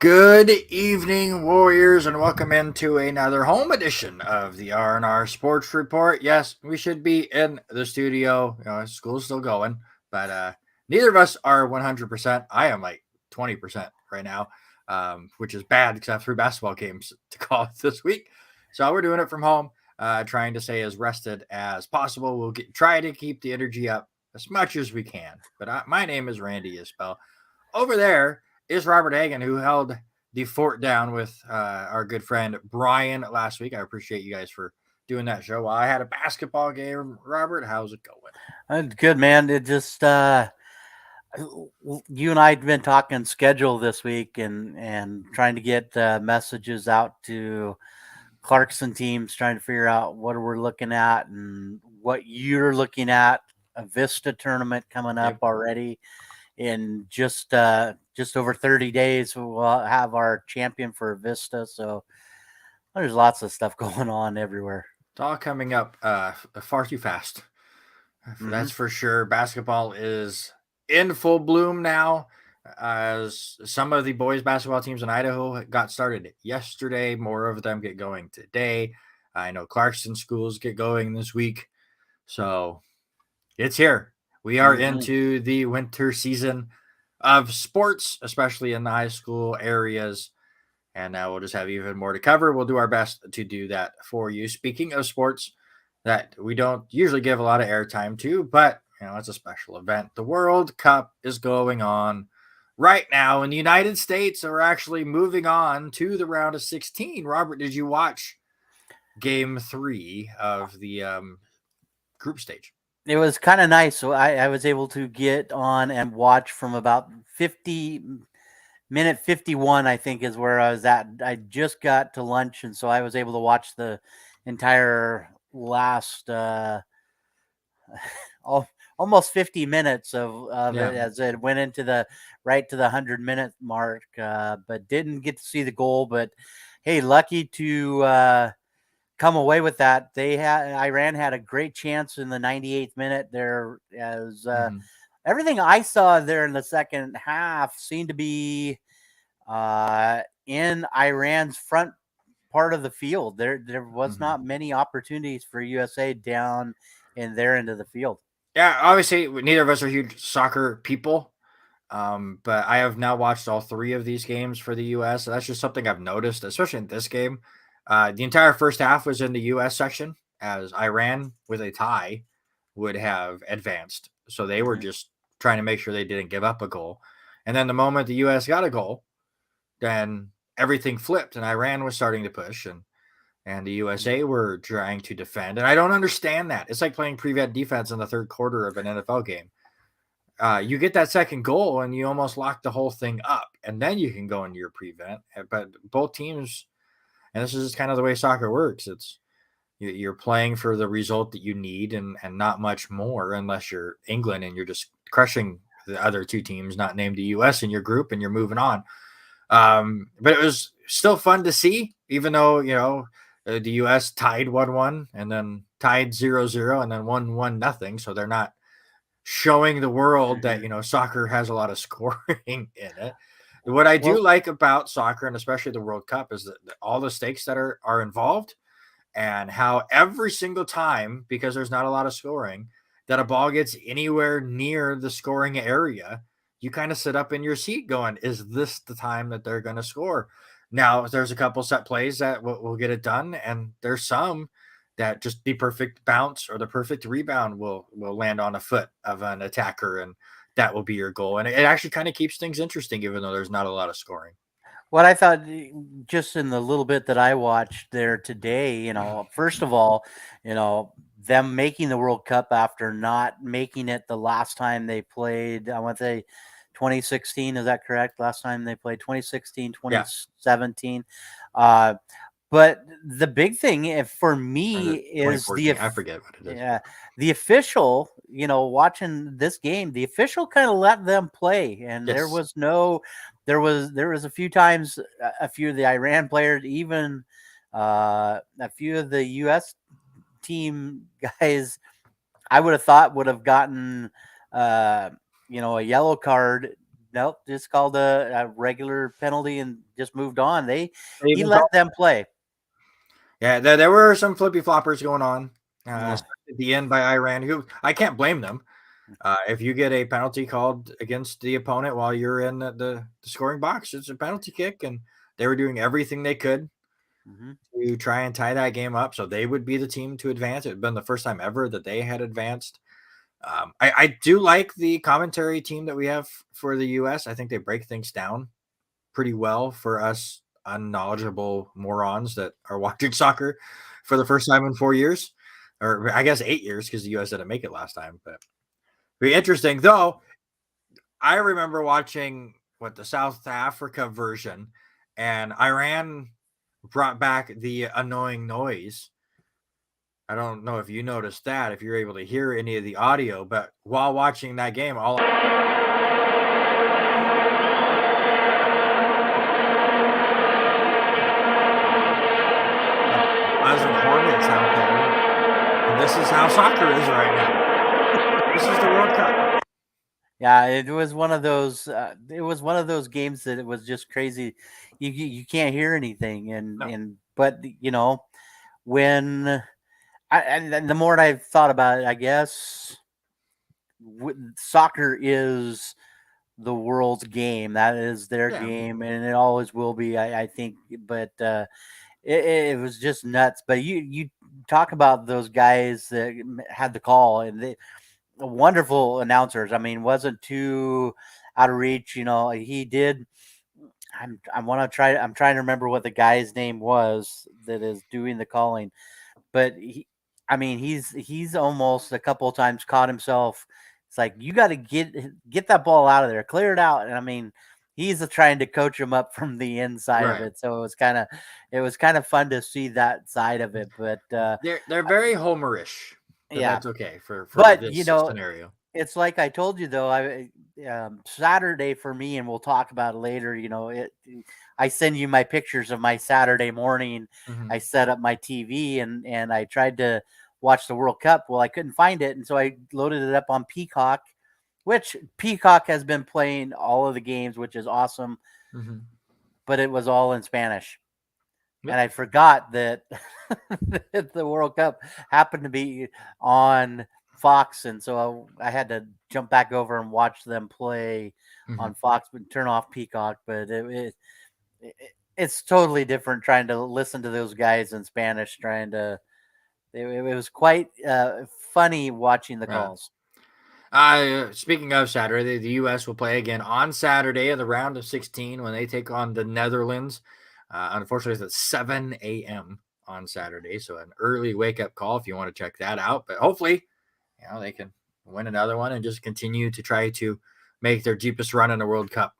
Good evening, Warriors, and welcome into another home edition of the R&R Sports Report. Yes, we should be in the studio. School's still going, but neither of us are 100%. I am like 20% right now, which is bad because I have 3 basketball games to call this week. So we're doing it from home, trying to stay as rested as possible. We'll try to keep the energy up as much as we can. But my name is Randy Isbell. Over there is Robert Hagan, who held the fort down with our good friend Brian last week. I appreciate you guys for doing that show. While I had a basketball game, Robert, how's it going? Good, man. It just you and I have been talking schedule this week and trying to get messages out to Clarkson teams, trying to figure out what we're looking at and what you're looking at. A Vista tournament coming up Yep. already in just over 30 days. We'll have our champion for Vista, so there's lots of stuff going on everywhere. It's all coming up far too fast. That's for sure. Basketball is in full bloom now. As some of the boys basketball teams in Idaho got started yesterday, more of them get going today. I know Clarkson schools get going this week. So it's here. We are into the winter season of sports, especially in the high school areas. And now we'll just have even more to cover. We'll do our best to do that for you. Speaking of sports that we don't usually give a lot of airtime to, but it's a special event. The World Cup is going on right now in the United States. So we're actually moving on to the round of 16. Robert, did you watch game 3 of the group stage? It was kind of nice. So I was able to get on and watch from about minute 51, I think is where I was at. I just got to lunch, and so I was able to watch the entire last almost 50 minutes of it as it went into the 100-minute mark, but didn't get to see the goal. But hey, lucky to come away with that. Iran had a great chance in the 98th minute there, as everything I saw there in the second half seemed to be in Iran's front part of the field. There was not many opportunities for USA down in their end of the field. Yeah, obviously neither of us are huge soccer people. But I have now watched all 3 of these games for the US. So that's just something I've noticed, especially in this game. The entire first half was in the US section, as Iran with a tie would have advanced. So they were just trying to make sure they didn't give up a goal. And then the moment the US got a goal, then everything flipped and Iran was starting to push and the USA were trying to defend. And I don't understand that. It's like playing prevent defense in the third quarter of an NFL game. You get that second goal and you almost lock the whole thing up, and then you can go into your prevent. But both teams, and this is just kind of the way soccer works, it's you're playing for the result that you need and not much more, unless you're England and you're just crushing the other 2 teams not named the US in your group and you're moving on. But it was still fun to see, even though the US tied 1-1 and then tied 0-0 and then 1-1 nothing, so they're not showing the world that soccer has a lot of scoring in it. What I do like about soccer, and especially the World Cup, is that all the stakes that are involved, and how every single time, because there's not a lot of scoring, that a ball gets anywhere near the scoring area, you kind of sit up in your seat going, is this the time that they're going to score? Now, there's a couple set plays that will get it done, and there's some that just the perfect bounce or the perfect rebound will land on a foot of an attacker, and that will be your goal. And it actually kind of keeps things interesting, even though there's not a lot of scoring. What I thought, just in the little bit that I watched there today, first of all, them making the World Cup after not making it the last time they played, I want to say 2016, is that correct? Last time they played 2016, 2017. Yeah. But the big thing for me is I forget what it is. Yeah, the official, watching this game, the official kind of let them play, and there was a few times a few of the Iran players, even a few of the U.S. team guys, I would have thought would have gotten a yellow card nope, just called a regular penalty and just moved on. They He even let them play. Yeah, there were some flippy floppers going on Yeah. at the end by Iran, who I can't blame them. If you get a penalty called against the opponent while you're in the scoring box, it's a penalty kick, and they were doing everything they could Mhm. to try and tie that game up so they would be the team to advance. It had been the first time ever that they had advanced. I do like the commentary team that we have for the U.S. I think they break things down pretty well for us unknowledgeable morons that are watching soccer for the first time in 4 years, or I guess 8 years because the U.S. didn't make it last time. But be interesting though. I remember watching the South Africa version, and Iran brought back the annoying noise. I don't know if you noticed that, if you're able to hear any of the audio, but while watching that game, all Pleasant Hornet sound playing. And this is how soccer is right now. This is the World Cup. Yeah, it was one of those. It was one of those games that it was just crazy. You can't hear anything, No. but when and the more I've thought about it, I guess soccer is the world's game. That is their Yeah. game, and it always will be. I think, but it was just nuts. But you talk about those guys that had the call, and they wonderful announcers. I mean, wasn't too out of reach. He did. I want to try. I'm trying to remember what the guy's name was that is doing the calling, but I mean, he's almost a couple of times caught himself. It's like you got to get that ball out of there, clear it out. And I mean, he's trying to coach him up from the inside of Right. it. So it was kind of fun to see that side of it. But They're very homerish, but yeah, that's okay for but this scenario. it's like I told you though. Saturday for me, and we'll talk about it later. I send you my pictures of my Saturday morning. Mhm. I set up my TV and I tried to watch the World Cup. Well, I couldn't find it, and so I loaded it up on Peacock, which Peacock has been playing all of the games, which is awesome. Mhm. But it was all in Spanish, Yep. and I forgot that the World Cup happened to be on Fox, and so I had to jump back over and watch them play on Mhm. Fox, but turn off Peacock. But it's totally different trying to listen to those guys in Spanish. It was quite funny watching the Yeah. calls. Speaking of Saturday, the U.S. will play again on Saturday in the round of 16 when they take on the Netherlands. Unfortunately, it's at 7 a.m. on Saturday, so an early wake-up call if you want to check that out. But hopefully, they can win another one and just continue to try to make their deepest run in the World Cup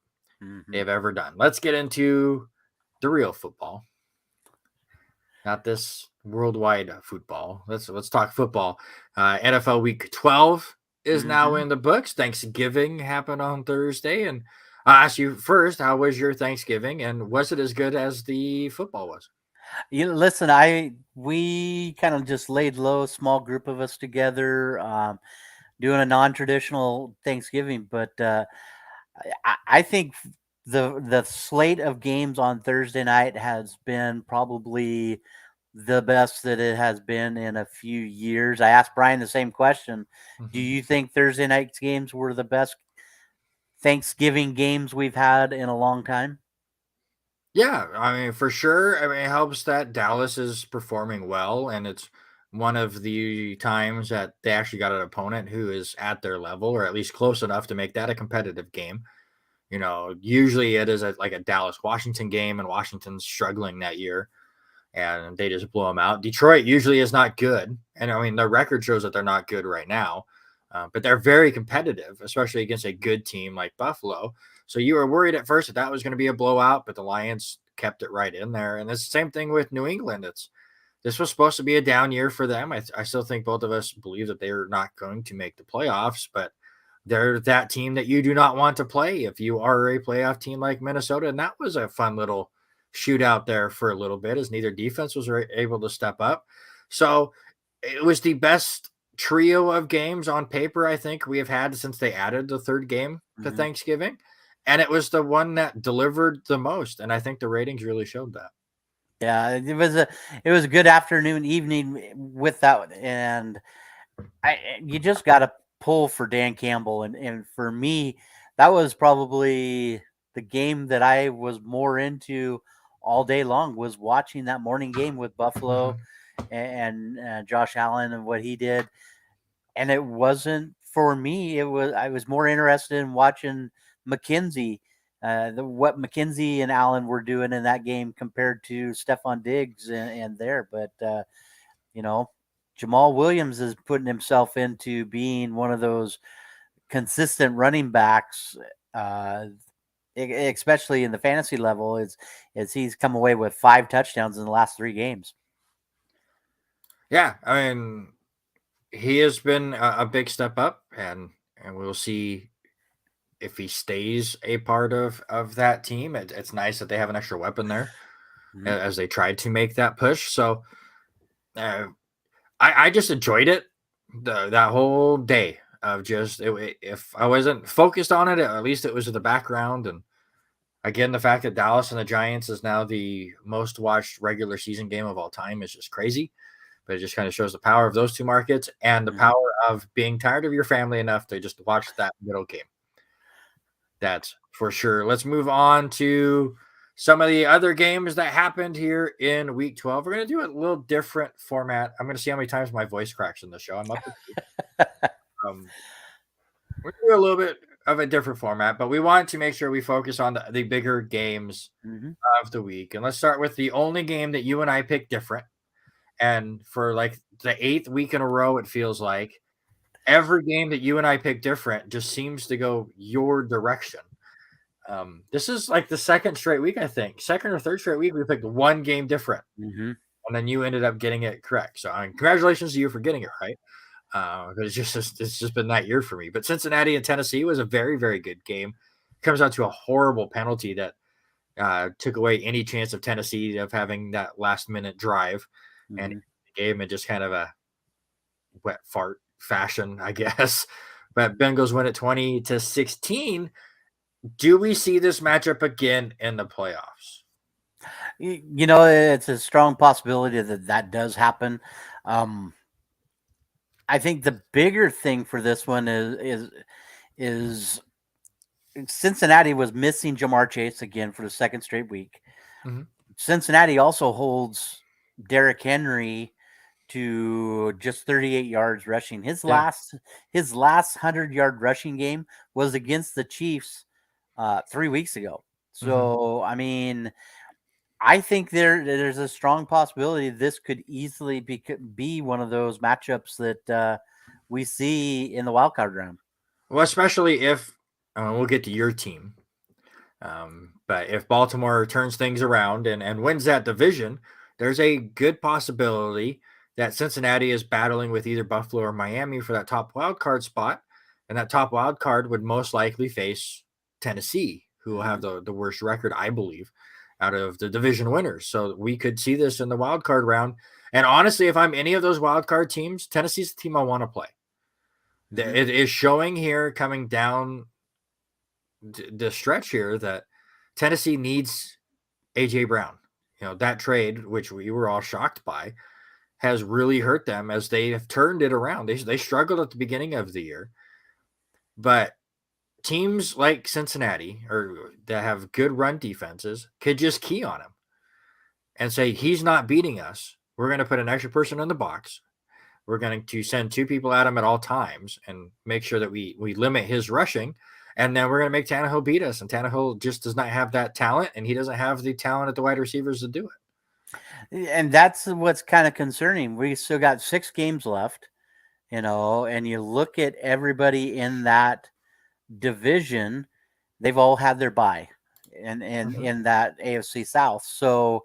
they've ever done. Let's get into the real football, not this worldwide football. Let's talk football. NFL Week 12 is now in the books. Thanksgiving happened on Thursday, and I'll ask you first, how was your Thanksgiving, and was it as good as the football was? Listen, we kind of just laid low, small group of us together, doing a non-traditional Thanksgiving. But I think the slate of games on Thursday night has been probably the best that it has been in a few years. I asked Brian the same question. Do Mhm. you think Thursday night's games were the best Thanksgiving games we've had in a long time? Yeah, I mean, for sure. I mean, it helps that Dallas is performing well, and it's one of the times that they actually got an opponent who is at their level, or at least close enough to make that a competitive game. Usually it is like a Dallas Washington game, and Washington's struggling that year, and they just blow them out. Detroit usually is not good, and I mean, their record shows that they're not good right now, but they're very competitive, especially against a good team like Buffalo. So you were worried at first that was going to be a blowout, but the Lions kept it right in there. And it's the same thing with New England. This was supposed to be a down year for them. I still think both of us believe that they're not going to make the playoffs, but they're that team that you do not want to play if you are a playoff team like Minnesota. And that was a fun little shootout there for a little bit as neither defense was able to step up. So it was the best trio of games on paper I think we have had since they added the third game to Thanksgiving. and it was the one that delivered the most, and I think the ratings really showed that. Yeah, it was a good afternoon, evening with that, and you just got to pull for Dan Campbell, and for me, that was probably the game that I was more into all day long, was watching that morning game with Buffalo and Josh Allen and what he did. And it wasn't for me. I was more interested in watching McKenzie, what McKenzie and Allen were doing in that game compared to Stephon Diggs and there. But you know, Jamal Williams is putting himself into being one of those consistent running backs, especially in the fantasy level. Is he's come away with 5 touchdowns in the last 3 games. Yeah, I mean, he has been a big step up, and we'll see if he stays a part of that team. It's nice that they have an extra weapon there as they tried to make that push. So I just enjoyed it that whole day of just if I wasn't focused on it, at least it was in the background. And again, the fact that Dallas and the Giants is now the most watched regular season game of all time is just crazy. But it just kind of shows the power of those two markets and the power of being tired of your family enough to just watch that middle game. That's for sure. Let's move on to some of the other games that happened here in week 12. We're going to do a little different format. I'm going to see how many times my voice cracks in the show. I'm up to we're going to do a little bit of a different format, but we want to make sure we focus on the bigger games of the week. And let's start with the only game that you and I picked different. And for like the 8th week in a row, it feels like every game that you and I pick different just seems to go your direction. This is like the second straight week, I think. Second or third straight week, we picked one game different. And then you ended up getting it correct. So congratulations to you for getting it right. It's just been that year for me. But Cincinnati and Tennessee was a very, very good game. It comes out to a horrible penalty that took away any chance of Tennessee of having that last minute drive. And the game in just kind of a wet fart fashion, I guess. But Bengals win at 20-16. Do we see this matchup again in the playoffs? You know, it's a strong possibility that does happen. I think the bigger thing for this one is Cincinnati was missing Jamar Chase again for the second straight week. Cincinnati also holds Derrick Henry to just 38 yards rushing. His last 100-yard rushing game was against the Chiefs 3 weeks ago. So I mean, I think there's a strong possibility this could easily be one of those matchups that we see in the wild card round. Well, especially if we'll get to your team. But if Baltimore turns things around and wins that division, there's a good possibility that Cincinnati is battling with either Buffalo or Miami for that top wild card spot. And that top wild card would most likely face Tennessee, who will have the worst record, I believe, out of the division winners. So we could see this in the wild card round. And honestly, if I'm any of those wild card teams, Tennessee's the team I want to play. It is showing here coming down the stretch here that Tennessee needs A.J. Brown. You know, that trade, which we were all shocked by, has really hurt them as they have turned it around. They struggled at the beginning of the year. But teams like Cincinnati or that have good run defenses could just key on him and say, he's not beating us. We're going to put an extra person in the box. We're going to send 2 people at him at all times and make sure that we limit his rushing. And then we're going to make Tannehill beat us. And Tannehill just does not have that talent, and he doesn't have the talent at the wide receivers to do it. And that's what's kind of concerning. We still got 6 games left, you know, and you look at everybody in that division, they've all had their bye and in that AFC South. So,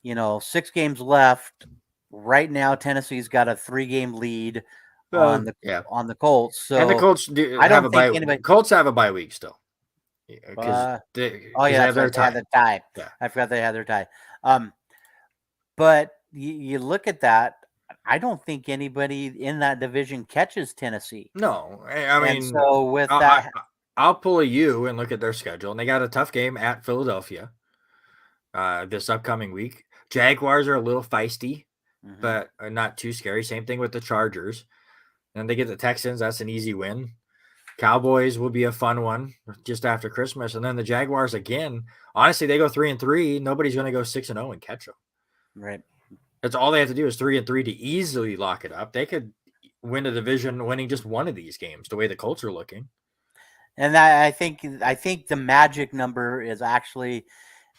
you know, 6 games left. Right now, Tennessee's got a 3-game lead on the Colts. So and the Colts have a bye. Colts have a bye week still. They had their tie. Yeah. I forgot they had their tie. But you look at that. I don't think anybody in that division catches Tennessee. No, I mean, and so with that, I'll pull a U and look at their schedule, and they got a tough game at Philadelphia this upcoming week. Jaguars are a little feisty, but not too scary. Same thing with the Chargers. And they get the Texans. That's an easy win. Cowboys will be a fun one just after Christmas. And then the Jaguars again. Honestly, they go 3-3. Nobody's going to go 6-0 and catch them. Right. That's all they have to do is 3-3 to easily lock it up. They could win a division winning just one of these games, the way the Colts are looking. And I think the magic number is actually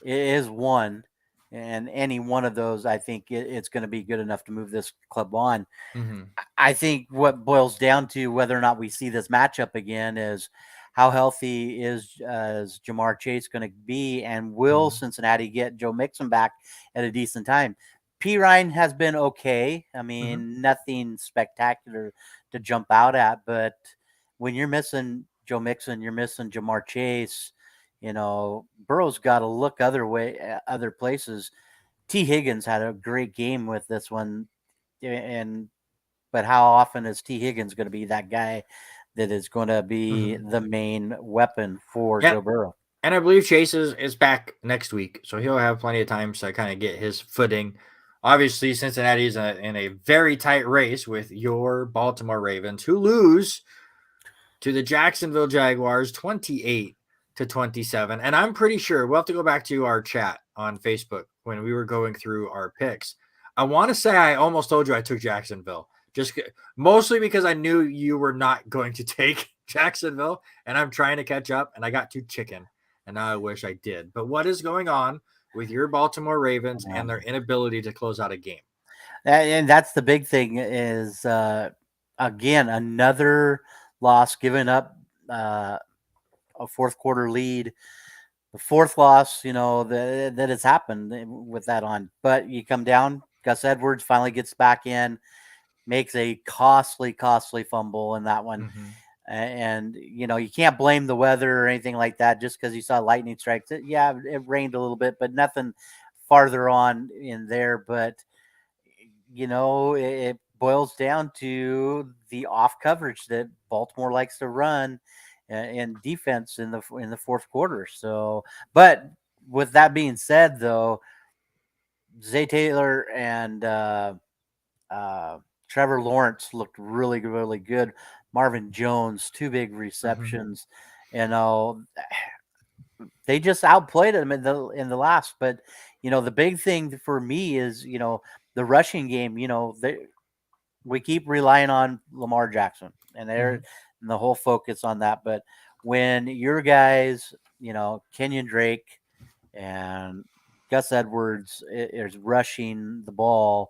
is one, and any one of those, I think it's going to be good enough to move this club on. Mm-hmm. I think what boils down to whether or not we see this matchup again is how healthy is Jamar Chase going to be, and will Cincinnati get Joe Mixon back at a decent time? Pirine has been okay. I mean, nothing spectacular to jump out at, but when you're missing Joe Mixon, you're missing Jamar Chase. You know, Burrow's got to look other places. T. Higgins had a great game with this one, but how often is T. Higgins going to be that guy that is going to be the main weapon for Joe Burrow? And I believe Chase is back next week, so he'll have plenty of time to kind of get his footing. Obviously, Cincinnati is in a very tight race with your Baltimore Ravens, who lose to the Jacksonville Jaguars 28-27. And I'm pretty sure we'll have to go back to our chat on Facebook when we were going through our picks. I want to say I almost told you I took Jacksonville, just mostly because I knew you were not going to take Jacksonville, and I'm trying to catch up, and I got too chicken, and now I wish I did. But what is going on with your Baltimore Ravens and their inability to close out a game? And that's the big thing is, again, another loss, giving up a fourth quarter lead. The fourth loss, that has happened with that on. But you come down, Gus Edwards finally gets back in, makes a costly fumble in that one. And, you can't blame the weather or anything like that just because you saw lightning strikes. Yeah, it rained a little bit, but nothing farther on in there. But, it boils down to the off coverage that Baltimore likes to run in defense in the fourth quarter. So, but with that being said, though, Zay Taylor and Trevor Lawrence looked really good. Marvin Jones, 2 big receptions. They just outplayed them in the last. But the big thing for me is the rushing game. We keep relying on Lamar Jackson, and and the whole focus on that. But when your guys, Kenyon Drake and Gus Edwards is rushing the ball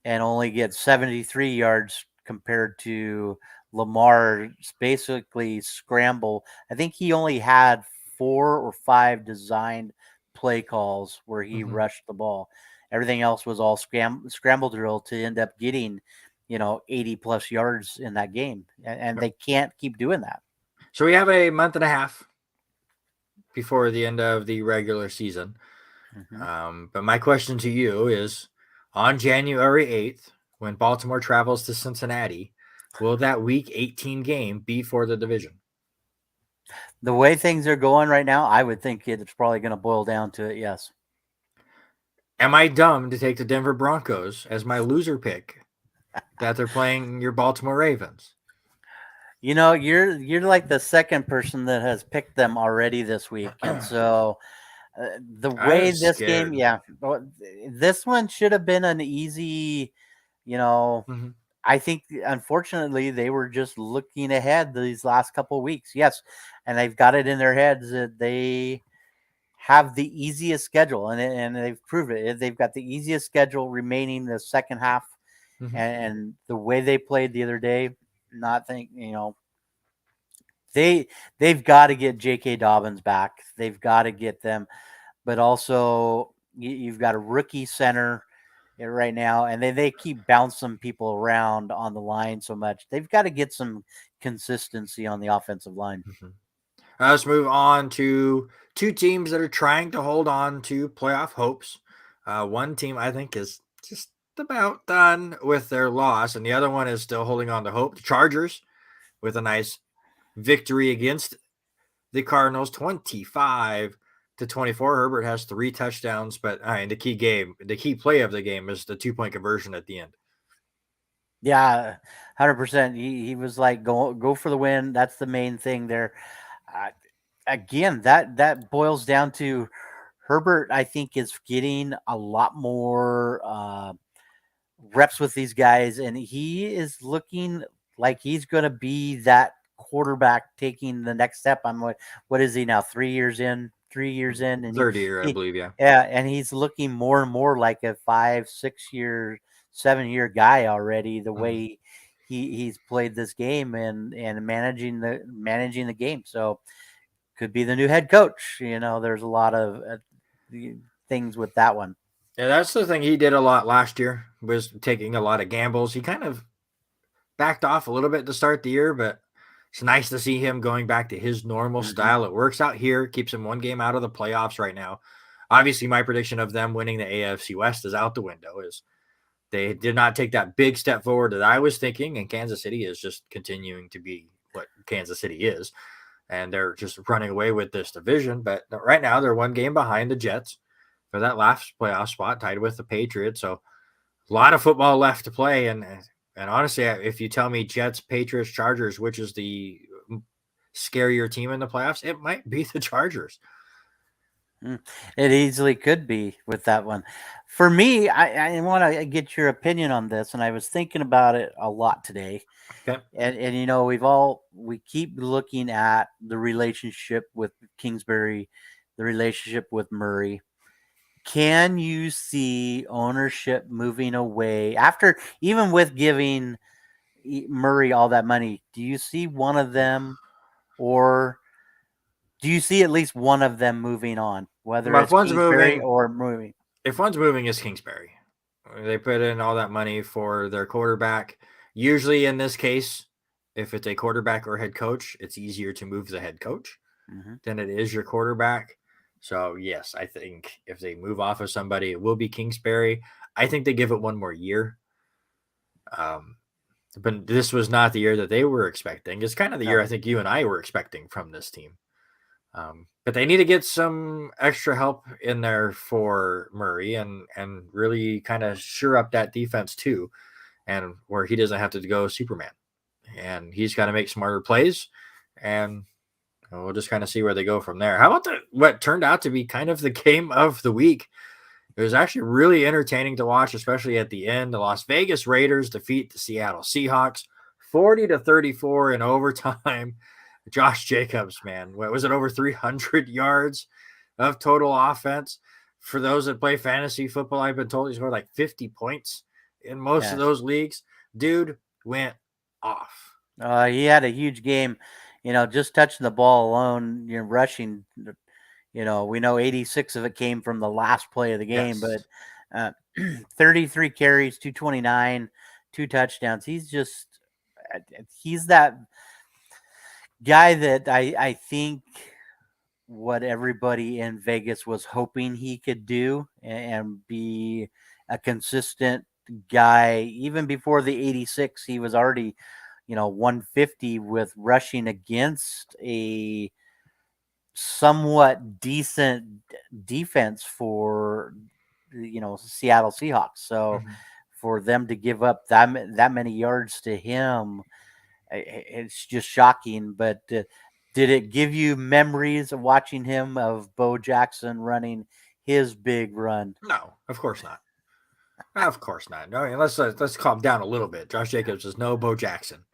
and only get 73 yards compared to Lamar basically scramble. I think he only had 4 or 5 designed play calls where he rushed the ball. Everything else was all scramble drill to end up getting, 80 plus yards in that game. And they can't keep doing that. So we have a month and a half before the end of the regular season. But my question to you is, on January 8th, when Baltimore travels to Cincinnati, will that week 18 game be for the division? The way things are going right now, I would think it's probably going to boil down to it, yes. Am I dumb to take the Denver Broncos as my loser pick that they're playing your Baltimore Ravens? You're like the second person that has picked them already this week. And so the way this game, this one should have been an easy, I think, unfortunately, they were just looking ahead these last couple of weeks. Yes, and they've got it in their heads that they have the easiest schedule, and they've proved it. They've got the easiest schedule remaining the second half, and the way they played the other day, they've got to get J.K. Dobbins back. They've got to get them, but also you've got a rookie center right now, and they keep bouncing people around on the line so much. They've got to get some consistency on the offensive line. Let's move on to 2 teams that are trying to hold on to playoff hopes. One team I think is just about done with their loss, and the other one is still holding on to hope. The Chargers with a nice victory against the Cardinals 25-24. Herbert has 3 touchdowns, but the key play of the game is the 2-point conversion at the end. Yeah, 100%. He was like, go for the win. That's the main thing there. Again, that boils down to Herbert. I think is getting a lot more reps with these guys, and he is looking like he's going to be that quarterback taking the next step. What is he now? 3 years in, and third year, I believe. Yeah, and he's looking more and more like a 5, 6 year, 7 year guy already. The way he's played this game and managing the game, so could be the new head coach. There's a lot of things with that one. Yeah, that's the thing he did a lot last year, was taking a lot of gambles. He kind of backed off a little bit to start the year, but it's nice to see him going back to his normal style. It works out here, keeps him 1 game out of the playoffs right now. Obviously, my prediction of them winning the AFC West is out the window. Is they did not take that big step forward that I was thinking, and Kansas City is just continuing to be what Kansas City is, and they're just running away with this division. But right now, they're 1 game behind the Jets for that last playoff spot, tied with the Patriots. So a lot of football left to play, and honestly, if you tell me Jets, Patriots, Chargers, which is the scarier team in the playoffs, it might be the Chargers. It easily could be with that one. For me, I want to get your opinion on this, and I was thinking about it a lot today. Okay. And we keep looking at the relationship with Kingsbury, the relationship with Murray. Can you see ownership moving away after, even with giving Murray all that money? Do you see one of them, or do you see at least one of them moving on, whether it's Kingsbury or moving? If one's moving, it's Kingsbury. They put in all that money for their quarterback. Usually in this case, if it's a quarterback or head coach, it's easier to move the head coach than it is your quarterback. So, yes, I think if they move off of somebody, it will be Kingsbury. I think they give it 1 more year. But this was not the year that they were expecting. It's kind of the year I think you and I were expecting from this team. But they need to get some extra help in there for Murray and really kind of sure up that defense too, and where he doesn't have to go Superman. And he's got to make smarter plays, and we'll just kind of see where they go from there. How about what turned out to be kind of the game of the week? It was actually really entertaining to watch, especially at the end. The Las Vegas Raiders defeat the Seattle Seahawks 40-34 in overtime. Josh Jacobs, man, what was it, over 300 yards of total offense? For those that play fantasy football, I've been told he scored like 50 points in most of those leagues. Dude went off. He had a huge game, just touching the ball alone, rushing. We know 86 of it came from the last play of the game, but 33 carries, 229, 2 touchdowns. He's that guy that I think what everybody in Vegas was hoping he could do and be a consistent guy. Even before the 86, he was already, 150 with rushing against a somewhat decent defense for, Seattle Seahawks. So for them to give up that many yards to him, it's just shocking. But did it give you memories of watching him of Bo Jackson running his big run? No, of course not. Of course not. No, let's calm down a little bit. Josh Jacobs is no Bo Jackson.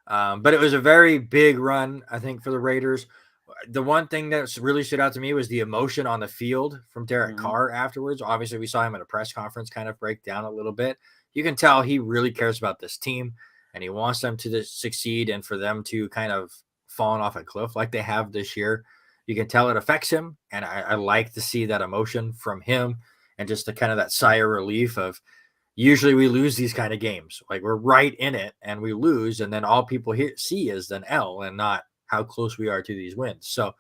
But it was a very big run, I think, for the Raiders. The one thing that really stood out to me was the emotion on the field from Derek Carr afterwards. Obviously, we saw him at a press conference kind of break down a little bit. You can tell he really cares about this team, and he wants them to succeed and for them to kind of fallen off a cliff like they have this year. You can tell it affects him, and I like to see that emotion from him and just the kind of that sigh of relief of, usually we lose these kind of games. Like, we're right in it and we lose, and then all people see is an L and not how close we are to these wins. So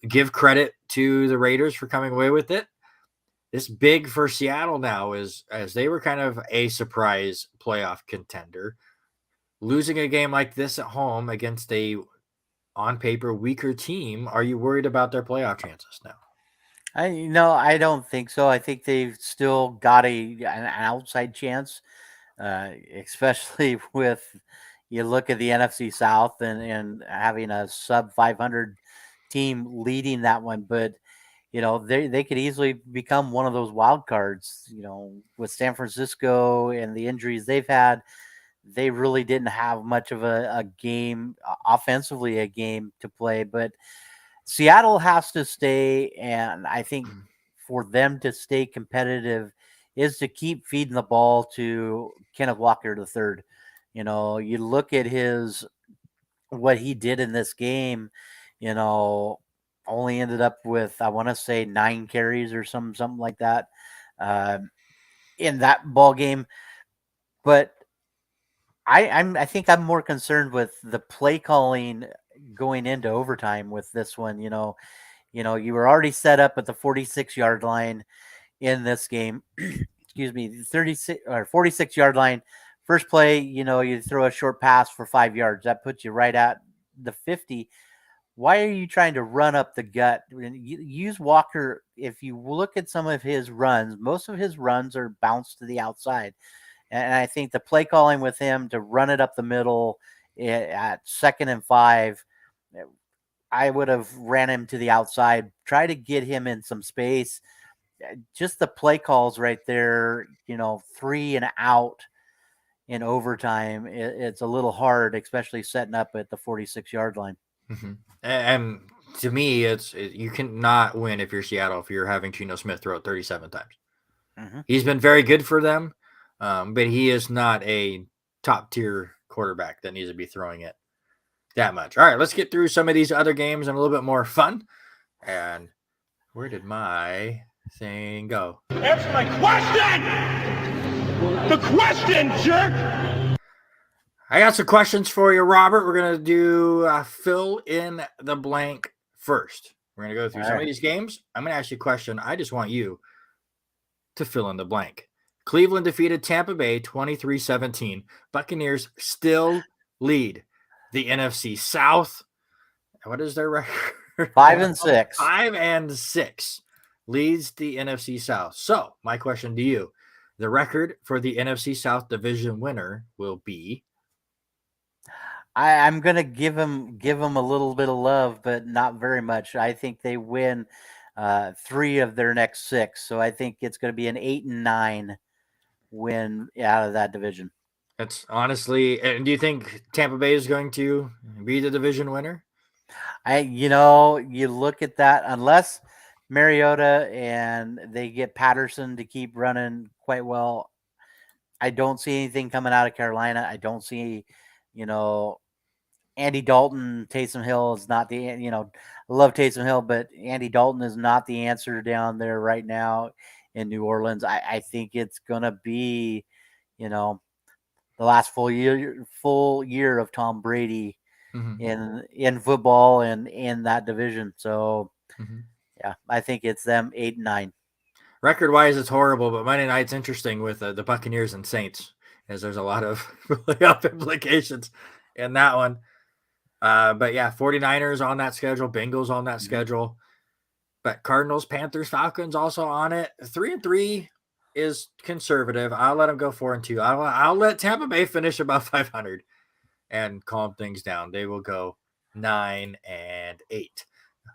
give credit to the Raiders for coming away with it. It's big for Seattle now, as they were kind of a surprise playoff contender. Losing a game like this at home against a on paper weaker team. Are you worried about their playoff chances now? I don't think so. I think they've still got an outside chance, especially with you look at the NFC South and having a sub 500 team leading that one. But they could easily become one of those wild cards. With San Francisco and the injuries they've had, they really didn't have much of a game offensively, a game to play. But Seattle has to stay, and I think for them to stay competitive is to keep feeding the ball to Kenneth Walker III. You look at what he did in this game, only ended up with, I want to say, 9 carries or something like that in that ball game. But I think I'm more concerned with the play calling going into overtime with this one. You were already set up at the 46-yard line in this game. Excuse me, 36 or 46-yard line. First play, you throw a short pass for 5 yards. That puts you right at the 50. Why are you trying to run up the gut? Use Walker. If you look at some of his runs, most of his runs are bounced to the outside. And I think the play calling with him to run it up the middle at 2nd and 5, I would have ran him to the outside, try to get him in some space. Just the play calls right there, 3 and out in overtime. It's a little hard, especially setting up at the 46-yard line. Mm-hmm. And to me, you cannot win if you're Seattle if you're having Geno Smith throw it 37 times. Mm-hmm. He's been very good for them. But he is not a top tier quarterback that needs to be throwing it that much. All right, let's get through some of these other games and a little bit more fun. And where did my thing go? Answer my question! The question, jerk! I got some questions for you, Robert. We're going to do fill in the blank first. We're going to go through some of these games. I'm going to ask you a question. I just want you to fill in the blank. Cleveland defeated Tampa Bay 23-17. Buccaneers still lead the NFC South. What is their record? 5-6. 5-6 leads the NFC South. So, my question to you, the record for the NFC South division winner will be? I'm going to give them a little bit of love, but not very much. I think they win 3 of their next 6. So I think it's going to be an 8-9 win out of that division. That's honestly, and do you think Tampa Bay is going to be the division winner? You look at that, unless Mariota and they get Patterson to keep running quite well, I don't see anything coming out of Carolina. I don't see, Andy Dalton, Taysom Hill is not the, I love Taysom Hill, but Andy Dalton is not the answer down there right now in New Orleans. I think it's going to be, the last full year of Tom Brady in football and in that division. So, yeah, I think it's them 8-9. Record-wise, it's horrible, but Monday night's interesting with the Buccaneers and Saints, as there's a lot of playoff implications in that one. But yeah, 49ers on that schedule, Bengals on that schedule, but Cardinals, Panthers, Falcons also on it. 3-3 is conservative. I'll let them go 4-2. I'll let Tampa Bay finish above 500 and calm things down. They will go 9-8.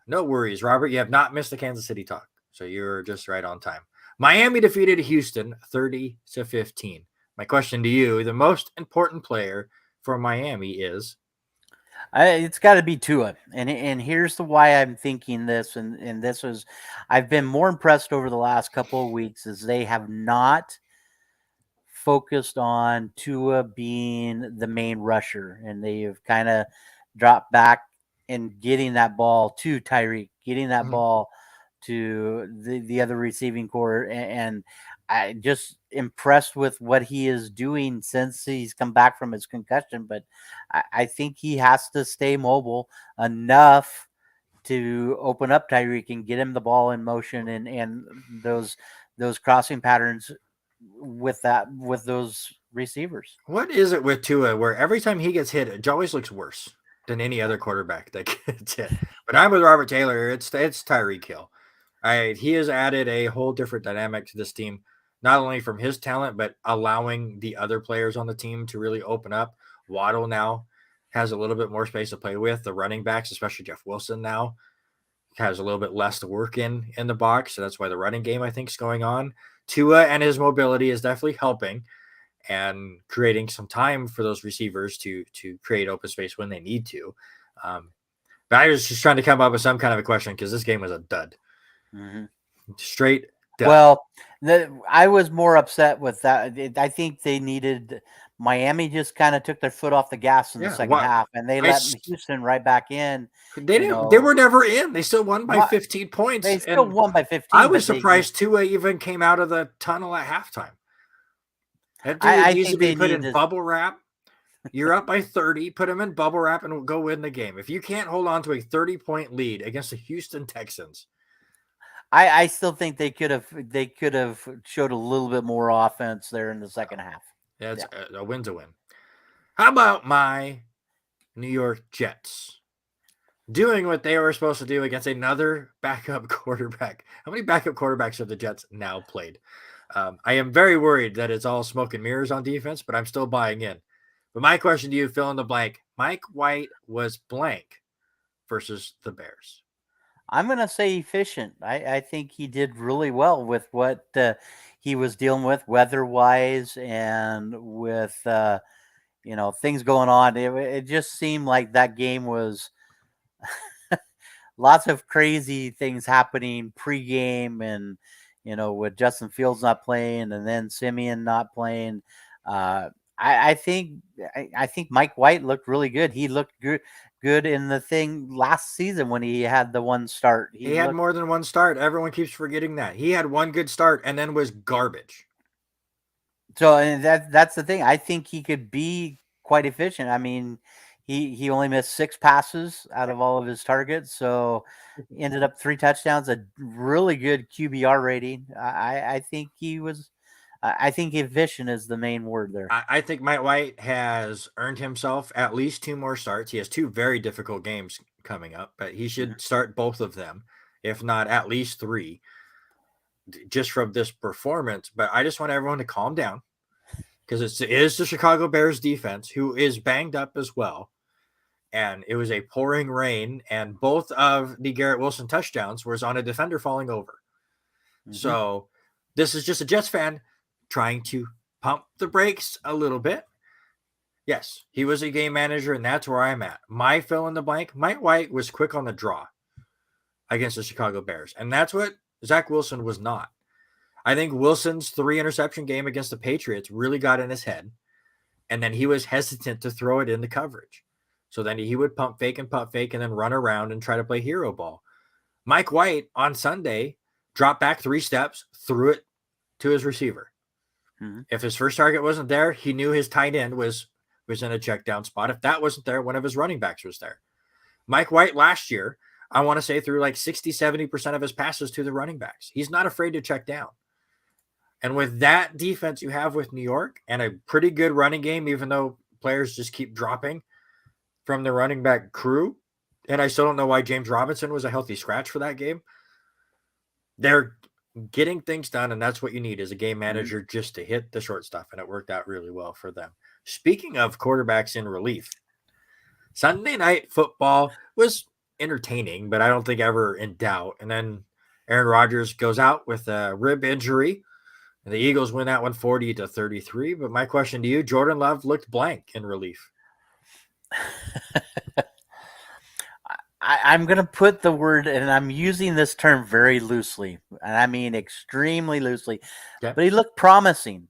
No worries, Robert. You have not missed the Kansas City talk, so you're just right on time. Miami defeated Houston 30-15. My question to you, the most important player for Miami is? It's got to be Tua, and here's the why I'm thinking this, and this was, I've been more impressed over the last couple of weeks is they have not focused on Tua being the main rusher, and they've kind of dropped back in getting that ball to Tyreek, getting that ball to the other receiving core, and I just impressed with what he is doing since he's come back from his concussion. But I think he has to stay mobile enough to open up Tyreek and get him the ball in motion and those crossing patterns with those receivers. What is it with Tua where every time he gets hit, it always looks worse? than any other quarterback that gets hit. But I'm with Robert Taylor. It's Tyreek Hill. He has added a whole different dynamic to this team, not only from his talent, but allowing the other players on the team to really open up. Waddle now has a little bit more space to play with. The running backs, especially Jeff Wilson now, has a little bit less to work in the box. So that's why the running game, I think, is going on. Tua and his mobility is definitely helping and creating some time for those receivers to create open space when they need to. But I was just trying to come up with some kind of a question because this game was a dud. Mm-hmm. Straight dud. Well, I was more upset with that. I think they needed Miami just kind of took their foot off the gas in the second half, and they let Houston right back in. They didn't. They were never in. They still won by 15 points. They still won by 15. I was surprised Tua even came out of the tunnel at halftime. That dude needs to be put in bubble wrap. You're up by 30. Put him in bubble wrap and go win the game. If you can't hold on to a 30-point lead against the Houston Texans, I still think they could have showed a little bit more offense there in the second half. Yeah, a win's a win. How about my New York Jets doing what they were supposed to do against another backup quarterback? How many backup quarterbacks have the Jets now played? I am very worried that it's all smoke and mirrors on defense, but I'm still buying in. But my question to you, fill in the blank. Mike White was blank versus the Bears. I'm going to say efficient. I think he did really well with what he was dealing with weather-wise and with, things going on. It just seemed like that game was lots of crazy things happening pre-game and, with Justin Fields not playing and then Simeon not playing. I think Mike White looked really good. He looked good in the thing last season when he had the one start. He had more than one start. Everyone keeps forgetting that. He had one good start and then was garbage. So and that's the thing. I think he could be quite efficient. I mean, he only missed 6 passes out of all of his targets, so ended up 3 touchdowns, a really good QBR rating. I think he was. I think efficient is the main word there. I think Mike White has earned himself at least 2 more starts. He has 2 very difficult games coming up, but he should start both of them, if not at least 3, just from this performance. But I just want everyone to calm down because it is the Chicago Bears defense who is banged up as well. And it was a pouring rain, and both of the Garrett Wilson touchdowns was on a defender falling over. So this is just a Jets fan trying to pump the brakes a little bit. Yes, he was a game manager, and that's where I'm at. My fill in the blank, Mike White was quick on the draw against the Chicago Bears, and that's what Zach Wilson was not. I think Wilson's 3 interception game against the Patriots really got in his head, and then he was hesitant to throw it into coverage. So then he would pump fake and then run around and try to play hero ball. Mike White on Sunday dropped back 3 steps, threw it to his receiver. If his first target wasn't there, he knew his tight end was in a check down spot. If that wasn't there, one of his running backs was there. Mike White last year, I want to say threw like 60-70% of his passes to the running backs. He's not afraid to check down. And with that defense you have with New York and a pretty good running game, even though players just keep dropping from the running back crew, and I still don't know why James Robinson was a healthy scratch for that game, they're getting things done, and that's what you need as a game manager, just to hit the short stuff, and it worked out really well for them. Speaking of quarterbacks in relief, Sunday Night Football was entertaining, but I don't think ever in doubt. And then Aaron Rodgers goes out with a rib injury, and the Eagles win that one 40-33. But my question to you, Jordan Love looked blank in relief. I'm going to put the word, and I'm using this term very loosely, and I mean extremely loosely, but he looked promising,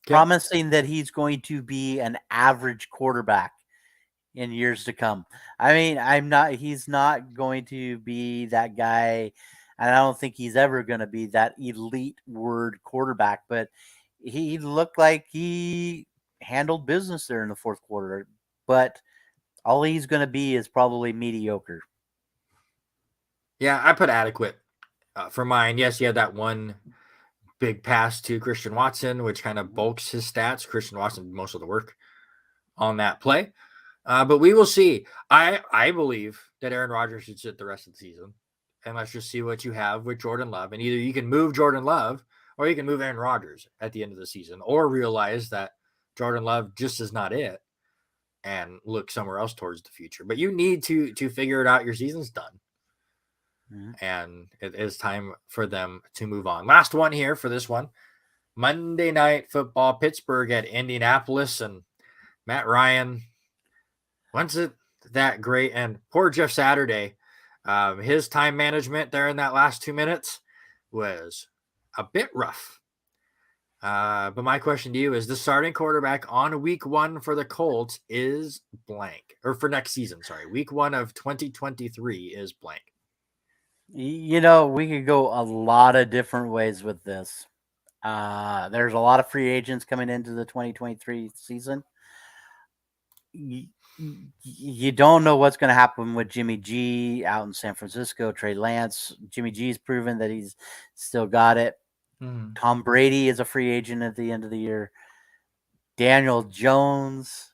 promising that he's going to be an average quarterback in years to come. I mean, he's not going to be that guy, and I don't think he's ever going to be that elite word quarterback, but he looked like he handled business there in the fourth quarter, but all he's going to be is probably mediocre. Yeah, I put adequate for mine. Yes, he had that one big pass to Christian Watson, which kind of bulks his stats. Christian Watson did most of the work on that play. But we will see. I believe that Aaron Rodgers should sit the rest of the season, and let's just see what you have with Jordan Love. And either you can move Jordan Love, or you can move Aaron Rodgers at the end of the season, or realize that Jordan Love just is not it, and look somewhere else towards the future. But you need to figure it out. Your season's done, and it is time for them to move on. Last one here for this one. Monday Night Football, Pittsburgh at Indianapolis, and Matt Ryan. When's it that great? And poor Jeff Saturday, his time management there in that last 2 minutes was a bit rough. But my question to you is: the starting quarterback on week 1 for the Colts is blank, or for next season? Sorry, week 1 of 2023 is blank. You know, we could go a lot of different ways with this. There's a lot of free agents coming into the 2023 season. You don't know what's going to happen with Jimmy G out in San Francisco, Trey Lance. Jimmy G's proven that he's still got it. Tom Brady is a free agent at the end of the year. Daniel Jones,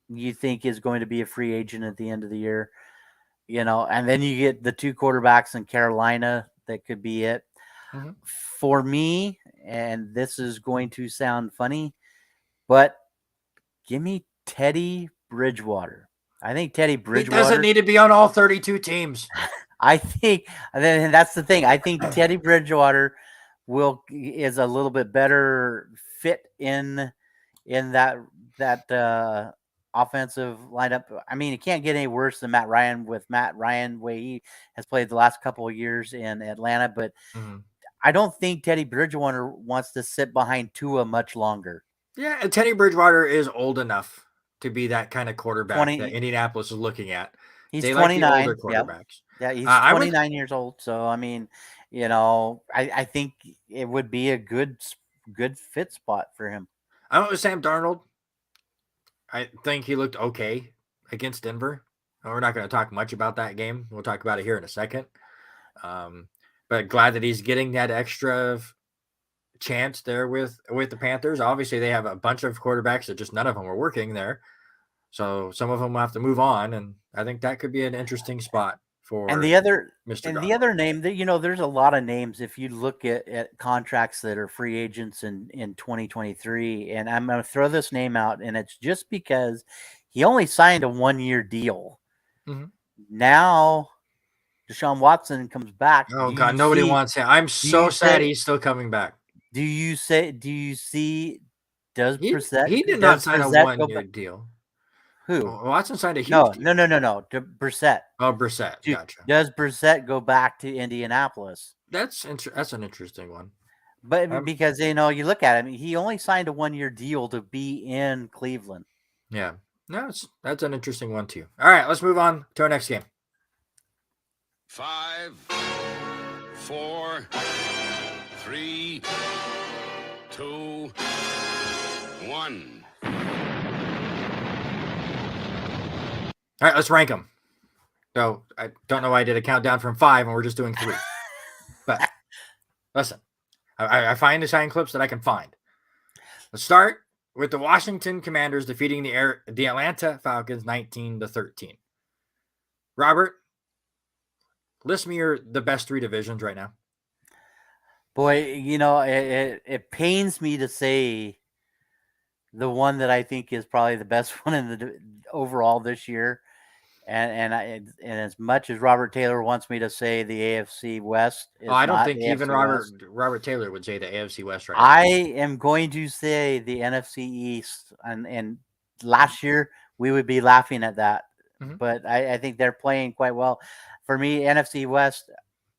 you think, is going to be a free agent at the end of the year. You know, and then you get the 2 quarterbacks in Carolina that could be it. For me, and this is going to sound funny, but give me Teddy Bridgewater. I think Teddy Bridgewater. He doesn't need to be on all 32 teams. I think, and that's the thing. I think Teddy Bridgewater is a little bit better fit in that offensive lineup. I mean, it can't get any worse than Matt Ryan, with Matt Ryan way he has played the last couple of years in Atlanta. But I don't think Teddy Bridgewater wants to sit behind Tua much longer. Yeah, and Teddy Bridgewater is old enough to be that kind of quarterback that Indianapolis is looking at. He's they 29. Like the older quarterbacks. Yeah, he's 29 years old. So, I mean, you know, I think it would be a good fit spot for him. I went with Sam Darnold. I think he looked okay against Denver. We're not going to talk much about that game. We'll talk about it here in a second. But glad that he's getting that extra chance there with the Panthers. Obviously, they have a bunch of quarterbacks that just none of them are working there. So some of them will have to move on, and I think that could be an interesting spot for the other name that, you know, there's a lot of names if you look at contracts that are free agents in 2023, and I'm going to throw this name out, and it's just because he only signed a 1-year deal. Now Deshaun Watson comes back. Oh God, nobody wants him. I'm so sad he's still coming back. Do you see? Does Brissett? He did not sign a 1-year deal. Who? Watson signed a huge deal. No. Brissett. Oh, Brissett. Gotcha. Does Brissett go back to Indianapolis? That's an interesting one. But because, you know, you look at him, he only signed a 1-year deal to be in Cleveland. Yeah. No, that's an interesting one too. All right, let's move on to our next game. 5, 4, 3, 2, 1. All right, let's rank them. So I don't know why I did a countdown from 5 and we're just doing 3. But listen, I find the sign clips that I can find. Let's start with the Washington Commanders defeating the Atlanta Falcons 19-13. Robert, list me the best 3 divisions right now. Boy, you know, it pains me to say the one that I think is probably the best one in the overall this year. And as much as Robert Taylor wants me to say the AFC West, I don't think even Robert Taylor would say the AFC West right now. I am going to say the NFC East, and last year we would be laughing at that, but I think they're playing quite well. For me, NFC West,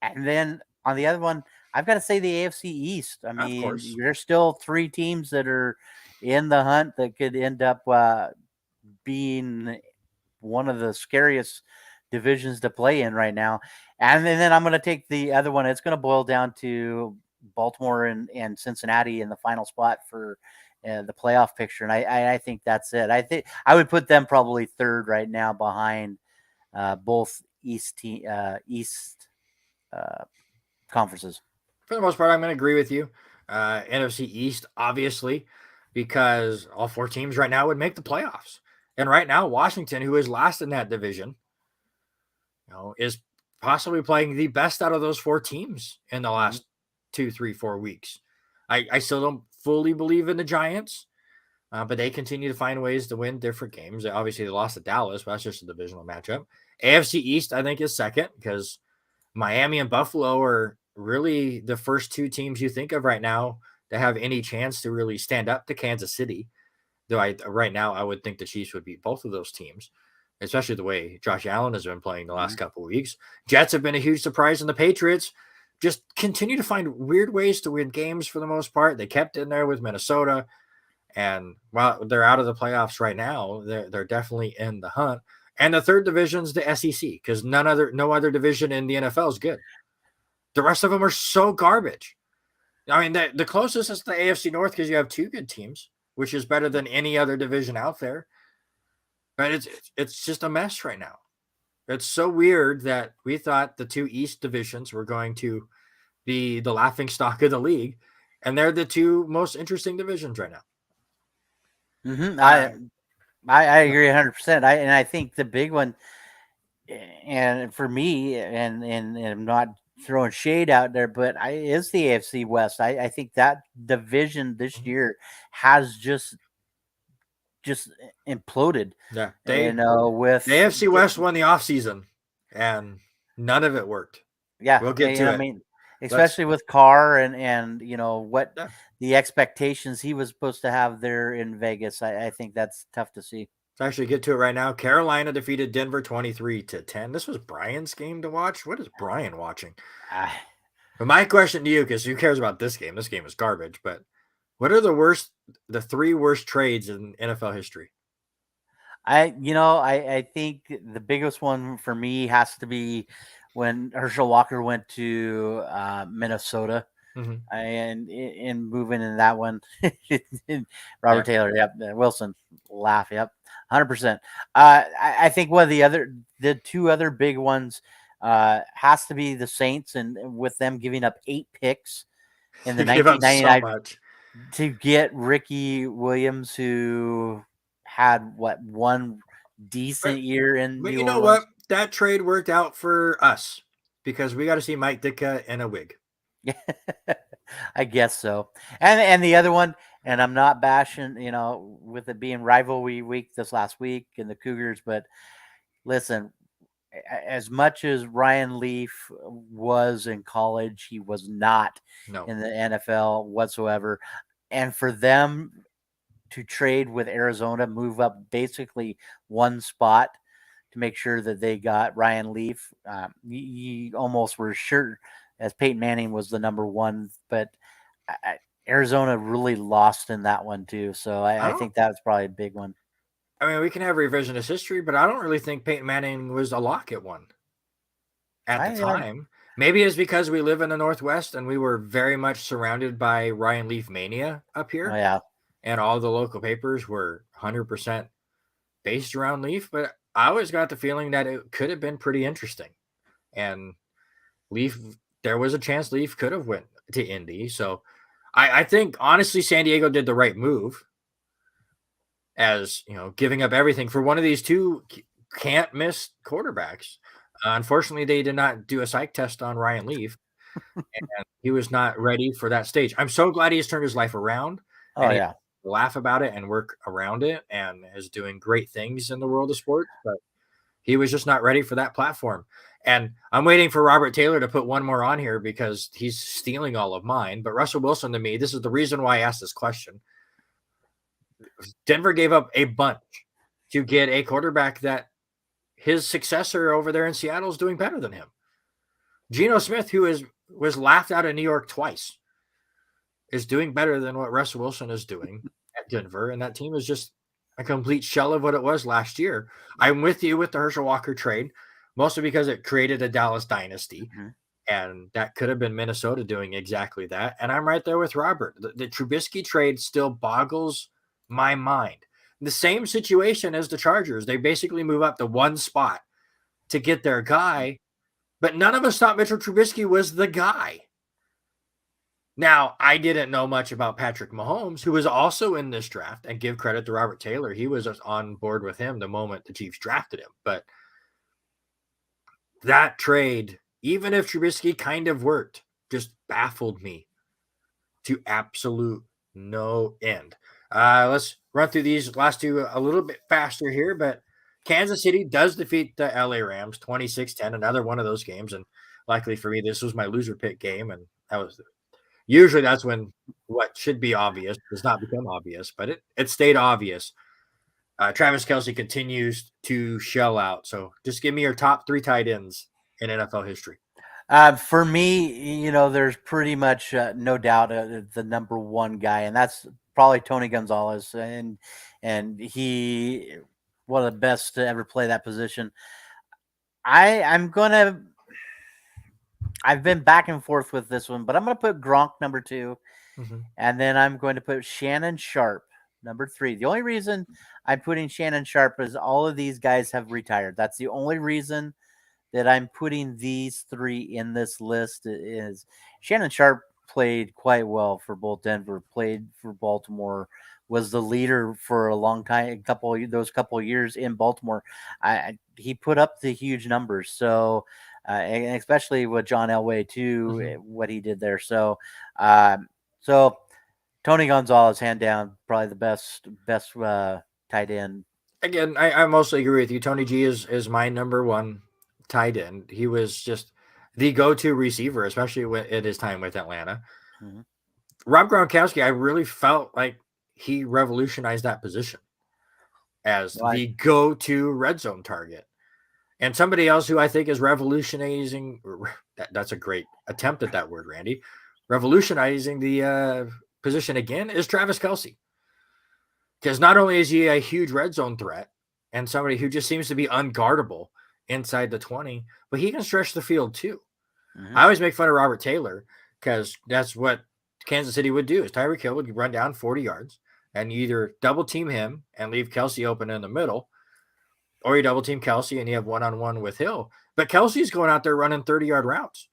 and then on the other one, I've got to say the AFC East. I mean, there's still 3 teams that are in the hunt that could end up being one of the scariest divisions to play in right now. And then I'm going to take the other one. It's going to boil down to Baltimore and Cincinnati in the final spot for the playoff picture. And I think that's it. I think I would put them probably 3rd right now behind both East conferences. For the most part, I'm going to agree with you. NFC East, obviously, because all 4 teams right now would make the playoffs. And right now, Washington, who is last in that division, is possibly playing the best out of those 4 teams in the last 2, 3, 4 weeks. I still don't fully believe in the Giants, but they continue to find ways to win different games. Obviously, they lost to Dallas, but that's just a divisional matchup. AFC East, I think, is second because Miami and Buffalo are really the first 2 teams you think of right now that have any chance to really stand up to Kansas City. Though right now, I would think the Chiefs would beat both of those teams, especially the way Josh Allen has been playing the last couple of weeks. Jets have been a huge surprise, and the Patriots just continue to find weird ways to win games for the most part. They kept in there with Minnesota, and while they're out of the playoffs right now, they're definitely in the hunt. And the third division is the SEC because no other division in the NFL is good. The rest of them are so garbage. I mean, the closest is the AFC North because you have 2 good teams, which is better than any other division out there. But it's just a mess right now. It's so weird that we thought the 2 East divisions were going to be the laughing stock of the league, and they're the 2 most interesting divisions right now. I agree 100%. I think the big one, and for me, and I'm not throwing shade out there, but is the AFC West. I think that division this year has just imploded. Yeah, with the AFC West won the offseason, and none of it worked. Yeah, we'll get to it. I mean, especially with Carr and what the expectations he was supposed to have there in Vegas. I think that's tough to see. Let's actually get to it right now. Carolina defeated Denver 23-10. This was Brian's game to watch. What is Brian watching? But my question to you, because who cares about this game? This game is garbage. But what are the 3 worst trades in NFL history? I think the biggest one for me has to be when Herschel Walker went to Minnesota. And in moving in that one, Robert Taylor, Wilson, laugh, 100%. I think one of the 2 other big ones has to be the Saints, and with them giving up 8 picks in the 1999 to get Ricky Williams, who had one decent year in but New you know Orleans. What? That trade worked out for us because we got to see Mike Ditka in a wig. I guess so. And the other one, and I'm not bashing, with it being rivalry week this last week and the Cougars, but listen, as much as Ryan Leaf was in college, he was not in the NFL whatsoever. And for them to trade with Arizona, move up basically 1 spot to make sure that they got Ryan Leaf, you almost were sure as Peyton Manning was the number 1, but Arizona really lost in that one too. So I think that's probably a big one. I mean, we can have revisionist history, but I don't really think Peyton Manning was a lock at 1 at the time. Maybe it's because we live in the Northwest and we were very much surrounded by Ryan Leaf mania up here. Oh, yeah. And all the local papers were 100% based around Leaf, but I always got the feeling that it could have been pretty interesting. And Leaf, there was a chance Leaf could have went to Indy. So I think, honestly, San Diego did the right move as, giving up everything for one of these 2 can't miss quarterbacks. Unfortunately, they did not do a psych test on Ryan Leaf, and he was not ready for that stage. I'm so glad he has turned his life around. Oh, yeah. Laugh about it and work around it and is doing great things in the world of sports, but he was just not ready for that platform. And I'm waiting for Robert Taylor to put one more on here because he's stealing all of mine. But Russell Wilson, to me, this is the reason why I asked this question. Denver gave up a bunch to get a quarterback that his successor over there in Seattle is doing better than him. Geno Smith, who was laughed out of New York twice, is doing better than what Russell Wilson is doing at Denver. And that team is just a complete shell of what it was last year. I'm with you with the Herschel Walker trade, mostly because it created a Dallas dynasty. And that could have been Minnesota doing exactly that. And I'm right there with Robert. The Trubisky trade still boggles my mind. The same situation as the Chargers. They basically move up to 1 spot to get their guy, but none of us thought Mitchell Trubisky was the guy. Now, I didn't know much about Patrick Mahomes, who was also in this draft, and give credit to Robert Taylor. He was on board with him the moment the Chiefs drafted him. But that trade, even if Trubisky kind of worked, just baffled me to absolute no end. Let's run through these last two a little bit faster here, but Kansas City does defeat the LA Rams 26-10, another one of those games. And luckily for me, this was my loser pick game. And that was usually that's when what should be obvious does not become obvious, but it stayed obvious. Travis Kelce continues to shell out. So just give me your top 3 tight ends in NFL history. For me, there's pretty much no doubt the number one guy, and that's probably Tony Gonzalez, and he one of the best to ever play that position. I've been back and forth with this one, but I'm gonna put Gronk number 2, and then I'm going to put Shannon Sharp number 3. The only reason I'm putting Shannon Sharp is all of these guys have retired. That's the only reason that I'm putting these 3 in this list. Is Shannon Sharp played quite well for both Denver, played for Baltimore, was the leader for a long time, those couple of years in Baltimore. He put up the huge numbers. So, and especially with John Elway too, what he did there. So, Tony Gonzalez, hand down, probably the best tight end. Again, I mostly agree with you. Tony G is my number 1 tight end. He was just the go-to receiver, especially at his time with Atlanta. Rob Gronkowski, I really felt like he revolutionized that position as the go-to red zone target. And somebody else who I think is revolutionizing, that's a great attempt at that word, Randy, revolutionizing the position again is Travis Kelce. Because not only is he a huge red zone threat and somebody who just seems to be unguardable inside the 20, but he can stretch the field too. I always make fun of Robert Taylor because that's what Kansas City would do is Tyreek Hill would run down 40 yards and you either double team him and leave Kelce open in the middle, or you double team Kelce and you have one-on-one with Hill. But Kelsey's going out there running 30-yard routes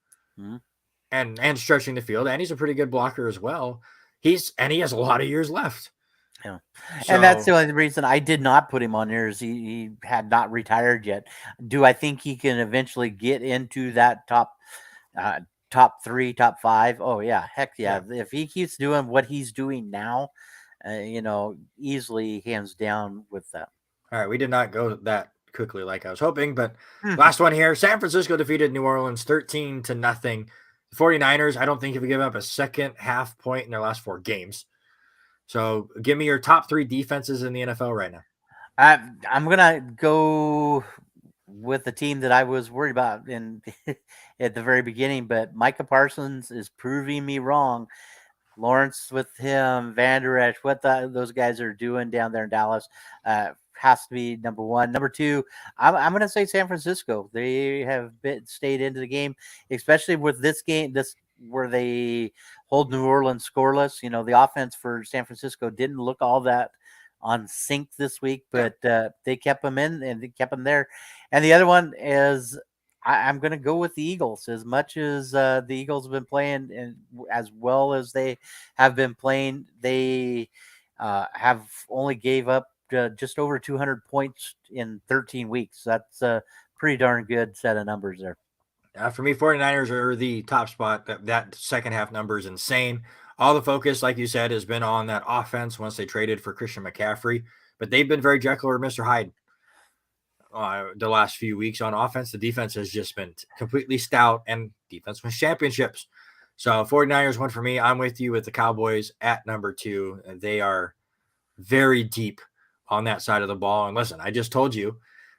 and stretching the field, and he's a pretty good blocker as well. He has a lot of years left. Yeah. And that's the only reason I did not put him on there is he had not retired yet. Do I think he can eventually get into that top 3, top 5? Oh yeah. Heck yeah. If he keeps doing what he's doing now, easily hands down with that. All right. We did not go that quickly like I was hoping, but last one here. San Francisco defeated New Orleans 13-0. The 49ers, I don't think have given up a second half point in their last 4 games. So give me your top 3 defenses in the NFL right now. I'm going to go with the team that I was worried about at the very beginning, but Micah Parsons is proving me wrong. Lawrence with him, Van Der Esch, what those guys are doing down there in Dallas has to be number 1. Number 2, I'm going to say San Francisco. They have stayed into the game, especially with this game, where they hold New Orleans scoreless. The offense for San Francisco didn't look all that on sync this week, but they kept them in and they kept them there. And the other one is I'm going to go with the Eagles. As much as the Eagles have been playing and as well as they have been playing, they have only gave up just over 200 points in 13 weeks. That's a pretty darn good set of numbers there. For me, 49ers are the top spot. That second half number is insane. All the focus, like you said, has been on that offense once they traded for Christian McCaffrey. But they've been very Jekyll or Mr. Hyde the last few weeks on offense. The defense has just been completely stout, and defense wins championships. So 49ers won for me. I'm with you with the Cowboys at number 2. They are very deep on that side of the ball. And listen, I just told you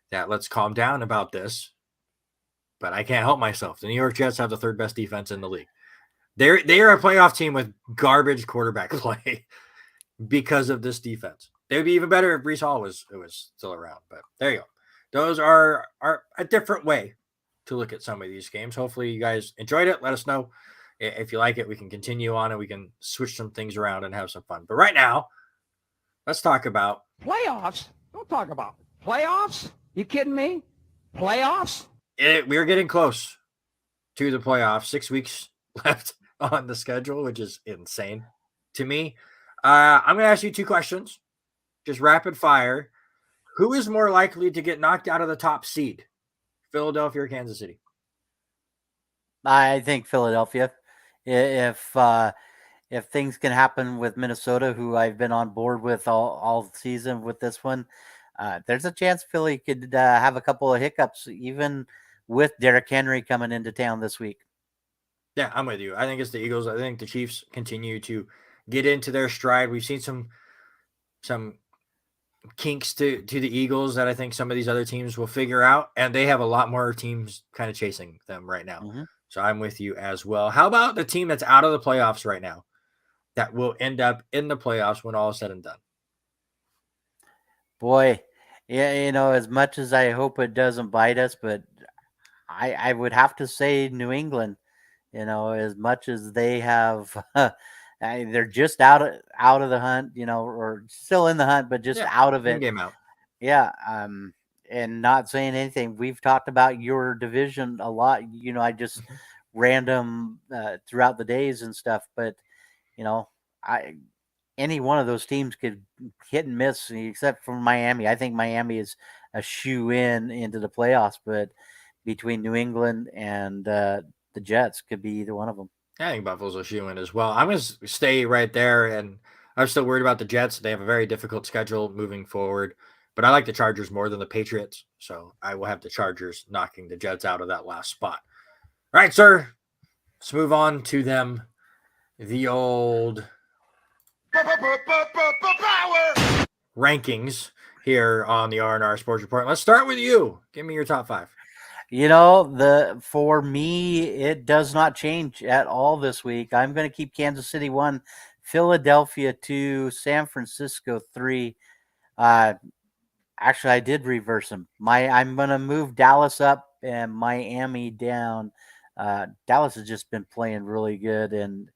that let's calm down about this. But I can't help myself. The New York Jets have the 3rd best defense in the league. They are a playoff team with garbage quarterback play because of this defense. They would be even better if Breece Hall was still around. But there you go. Those are a different way to look at some of these games. Hopefully you guys enjoyed it. Let us know if you like it. We can continue on and we can switch some things around and have some fun. But right now, let's talk about playoffs. Don't talk about playoffs. You kidding me? Playoffs? We're getting close to the playoffs. 6 weeks left on the schedule, which is insane to me. I'm going to ask you two questions, just rapid fire. Who is more likely to get knocked out of the top seed, Philadelphia or Kansas City? I think Philadelphia. If things can happen with Minnesota, who I've been on board with all season with this one, there's a chance Philly could have a couple of hiccups, even with Derrick Henry coming into town this week. Yeah, I'm with you. I think it's the Eagles. I think the Chiefs continue to get into their stride. We've seen some kinks to the Eagles that I think some of these other teams will figure out, and they have a lot more teams kind of chasing them right now. Mm-hmm. So I'm with you as well. How about the team that's out of the playoffs right now that will end up in the playoffs when all is said and done? Boy, yeah, as much as I hope it doesn't bite us, but I would have to say New England. As much as they have, they're just out of the hunt, or still in the hunt, but just out of it. Game out. Yeah. And not saying anything. We've talked about your division a lot. I just random throughout the days and stuff, but any one of those teams could hit and miss, except for Miami. I think Miami is a shoe into the playoffs, but between New England and the Jets could be either one of them. I think Buffalo's a shoe in as well. I'm going to stay right there, and I'm still worried about the Jets. They have a very difficult schedule moving forward, but I like the Chargers more than the Patriots, so I will have the Chargers knocking the Jets out of that last spot. All right, sir. Let's move on to them. The old rankings here on the R&R Sports Report. Let's start with you. Give me your top 5. For me, it does not change at all this week. I'm going to keep Kansas City 1, Philadelphia 2, San Francisco 3. Actually, I did reverse them. I'm going to move Dallas up and Miami down. Dallas has just been playing really good, and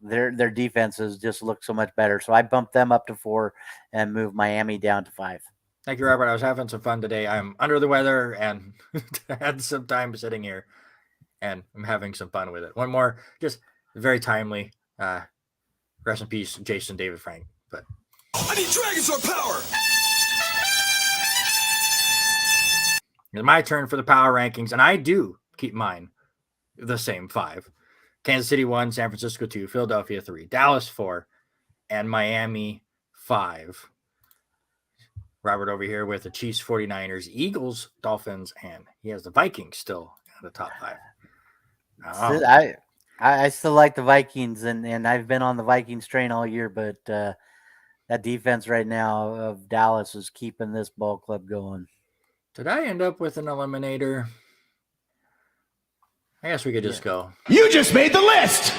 their defenses just look so much better. So I bumped them up to 4 and moved Miami down to 5. Thank you, Robert. I was having some fun today. I'm under the weather and had some time sitting here, and I'm having some fun with it. One more, just very timely. Rest in peace, Jason David Frank. But I need Dragonzord power. It's my turn for the power rankings, and I do keep mine the same 5. Kansas City 1, San Francisco 2, Philadelphia 3, Dallas 4, and Miami 5. Robert over here with the Chiefs, 49ers, Eagles, Dolphins, and he has the Vikings still in the top 5. Oh. I still like the Vikings, and I've been on the Vikings train all year, but that defense right now of Dallas is keeping this ball club going. Did I end up with an eliminator? I guess we could just go. You just made the list.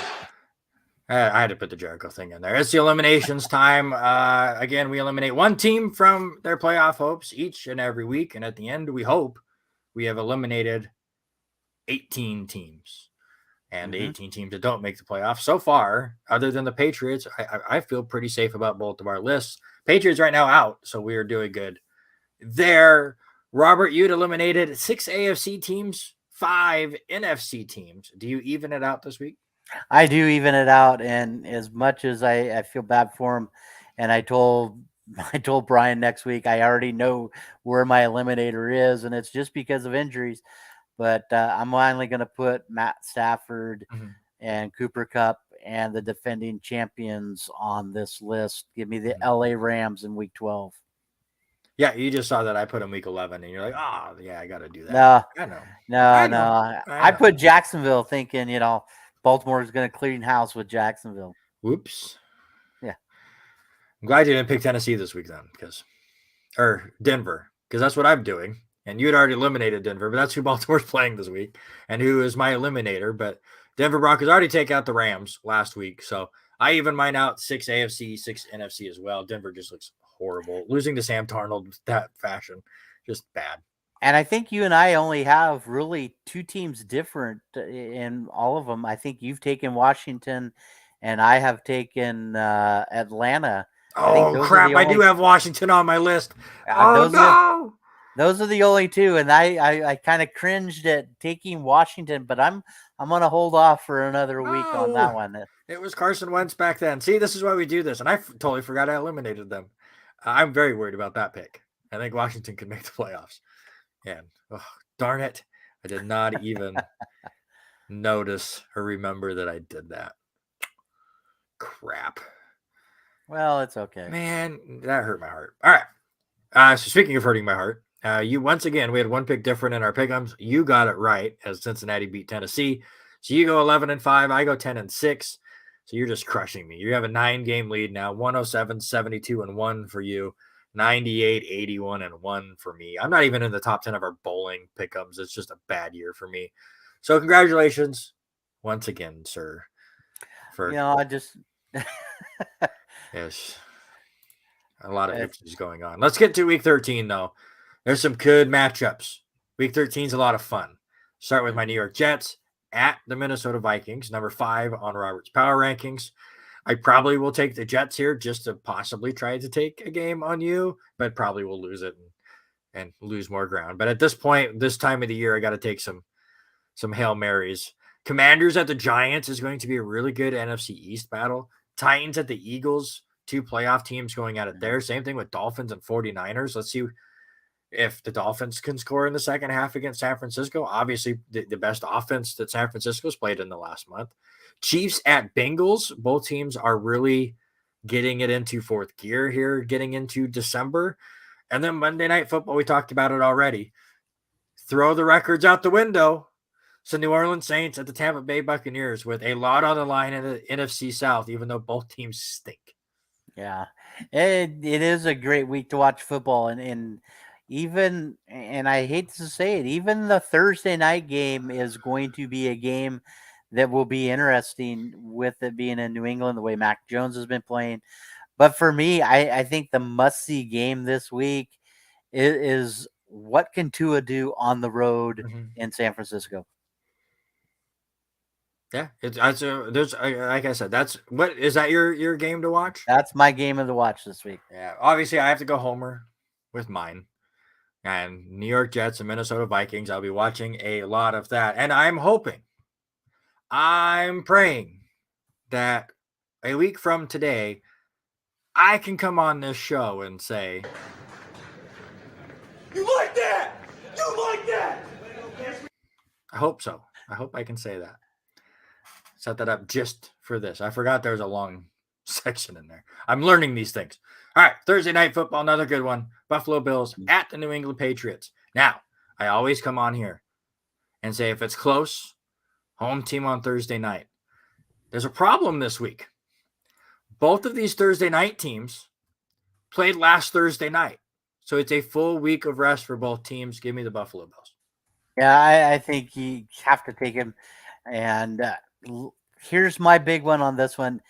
I had to put the Jericho thing in there. It's the eliminations time. Again, we eliminate one team from their playoff hopes each and every week. And at the end, we hope we have eliminated 18 teams. And 18 teams that don't make the playoffs. So far, other than the Patriots, I feel pretty safe about both of our lists. Patriots right now out, so we are doing good there. Robert, you'd eliminated 6 AFC teams, 5 NFC teams. Do you even it out this week? I do even it out, and as much as I feel bad for him, and I told Brian next week, I already know where my eliminator is, and it's just because of injuries. But I'm finally going to put Matt Stafford and Cooper Kupp and the defending champions on this list. Give me the LA Rams in week 12. Yeah, you just saw that I put in week 11, and you're like, oh, yeah, I got to do that. No. I put Jacksonville thinking, Baltimore is going to clean house with Jacksonville. Whoops. Yeah. I'm glad you didn't pick Tennessee this week then, or Denver, because that's what I'm doing. And you had already eliminated Denver, but that's who Baltimore's playing this week and who is my eliminator. But Denver Broncos already take out the Rams last week. So I even mine out 6 AFC, 6 NFC as well. Denver just looks horrible. Losing to Sam Darnold that fashion, just bad. And I think you and I only have really 2 teams different in all of them. I think you've taken Washington and I have taken Atlanta. Oh, crap. I do have Washington on my list. Those are the only 2. And I kind of cringed at taking Washington, but I'm I'm gonna hold off for another week on that Oh. one. It was Carson Wentz back then. See, this is why we do this. And I totally forgot I eliminated them. I'm very worried about that pick. I think Washington could make the playoffs. And darn it. I did not even notice or remember that I did that. Crap. Well, it's okay. Man, that hurt my heart. All right. So speaking of hurting my heart, you once again, we had one pick different in our pick'ems. You got it right as Cincinnati beat Tennessee. So you go 11-5. I go 10-6. So you're just crushing me. You have a 9-game lead now, 107, 72, and 1 for you, 98, 81, and 1 for me. I'm not even in the top 10 of our bowling pick'ems. It's just a bad year for me. So congratulations once again, sir. I just Yes. A lot of issues going on. Let's get to week 13, though. There's some good matchups. Week 13 is a lot of fun. Start with my New York Jets at the Minnesota Vikings, number 5 on Robert's Power Rankings. I probably will take the Jets here just to possibly try to take a game on you, but probably will lose it and lose more ground. But at this point, this time of the year, I got to take some Hail Marys. Commanders at the Giants is going to be a really good NFC East battle. Titans at the Eagles, 2 playoff teams going at it there. Same thing with Dolphins and 49ers. Let's see if the Dolphins can score in the second half against San Francisco. Obviously, the best offense that San Francisco's played in the last month. Chiefs at Bengals. Both teams are really getting it into fourth gear here, getting into December. And then Monday Night Football, we talked about it already. Throw the records out the window. So New Orleans Saints at the Tampa Bay Buccaneers with a lot on the line in the NFC South, even though both teams stink. Yeah, it is a great week to watch football, and even, and I hate to say it, even the Thursday night game is going to be a game that will be interesting with it being in New England, the way Mac Jones has been playing. But for me, I think the must-see game this week is what can Tua do on the road in San Francisco? Yeah, there's like I said, is that your game to watch? That's my game of the watch this week. Yeah, obviously I have to go homer with mine, and New York Jets and Minnesota Vikings. I'll be watching a lot of that, and I'm praying that a week from today, I can come on this show and say, You like that? You like that? I hope so. I hope I can say that. Set that up just for this. I forgot there was a long section in there. I'm learning these things. All right, Thursday Night Football, another good one. Buffalo Bills at the New England Patriots. Now, I always come on here and say if it's close, home team on Thursday night. There's a problem this week. Both of these Thursday night teams played last Thursday night. So it's a full week of rest for both teams. Give me the Buffalo Bills. Yeah, I think you have to take him. And here's my big one on this one.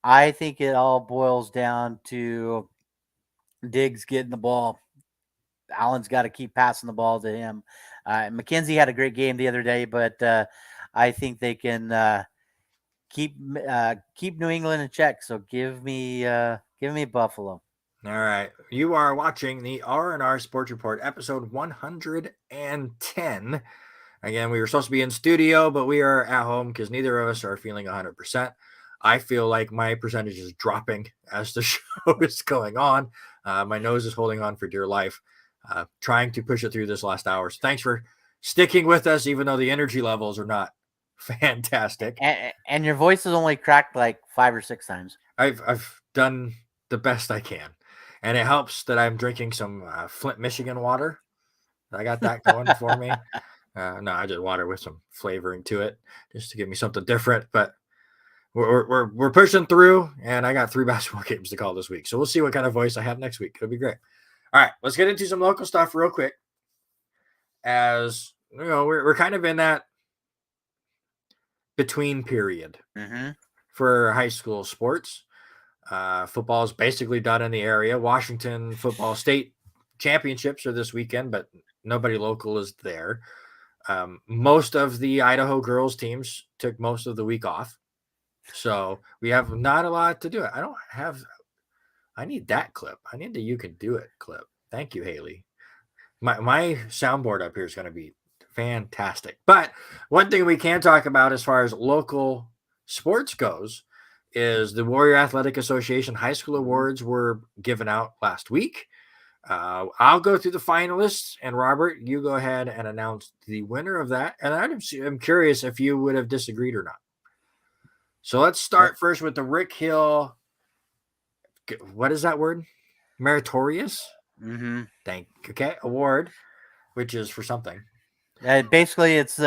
I think it all boils down to Diggs getting the ball. Allen's got to keep passing the ball to him. McKenzie had a great game the other day, but I think they can keep New England in check. So give me Buffalo. All right. You are watching the R&R Sports Report, episode 110. Again, we were supposed to be in studio, but we are at home because neither of us are feeling 100%. I feel like my percentage is dropping as the show is going on. My nose is holding on for dear life, trying to push it through this last hour. So thanks for sticking with us, even though the energy levels are not fantastic. And your voice is only cracked like 5 or 6 times. I've done the best I can. And it helps that I'm drinking some Flint, Michigan water. I got that going for me. No, I just water with some flavoring to it just to give me something different. But we're pushing through, and I got 3 basketball games to call this week. So we'll see what kind of voice I have next week. It'll be great. All right, let's get into some local stuff real quick. As you know, we're kind of in that between period for high school sports. Football is basically done in the area. Washington football state championships are this weekend, but nobody local is there. Most of the Idaho girls teams took most of the week off. So we have not a lot to do. I need that clip. I need the "You Can Do It" clip. Thank you, Haley. My soundboard up here is going to be fantastic. But one thing we can talk about as far as local sports goes is the Warrior Athletic Association High School Awards were given out last week. I'll go through the finalists, and Robert, you go ahead and announce the winner of that. And I'm curious if you would have disagreed or not. So let's start first with the Rick Hill. What is that word? Meritorious? Mm-hmm. Award, which is for something. Basically, it's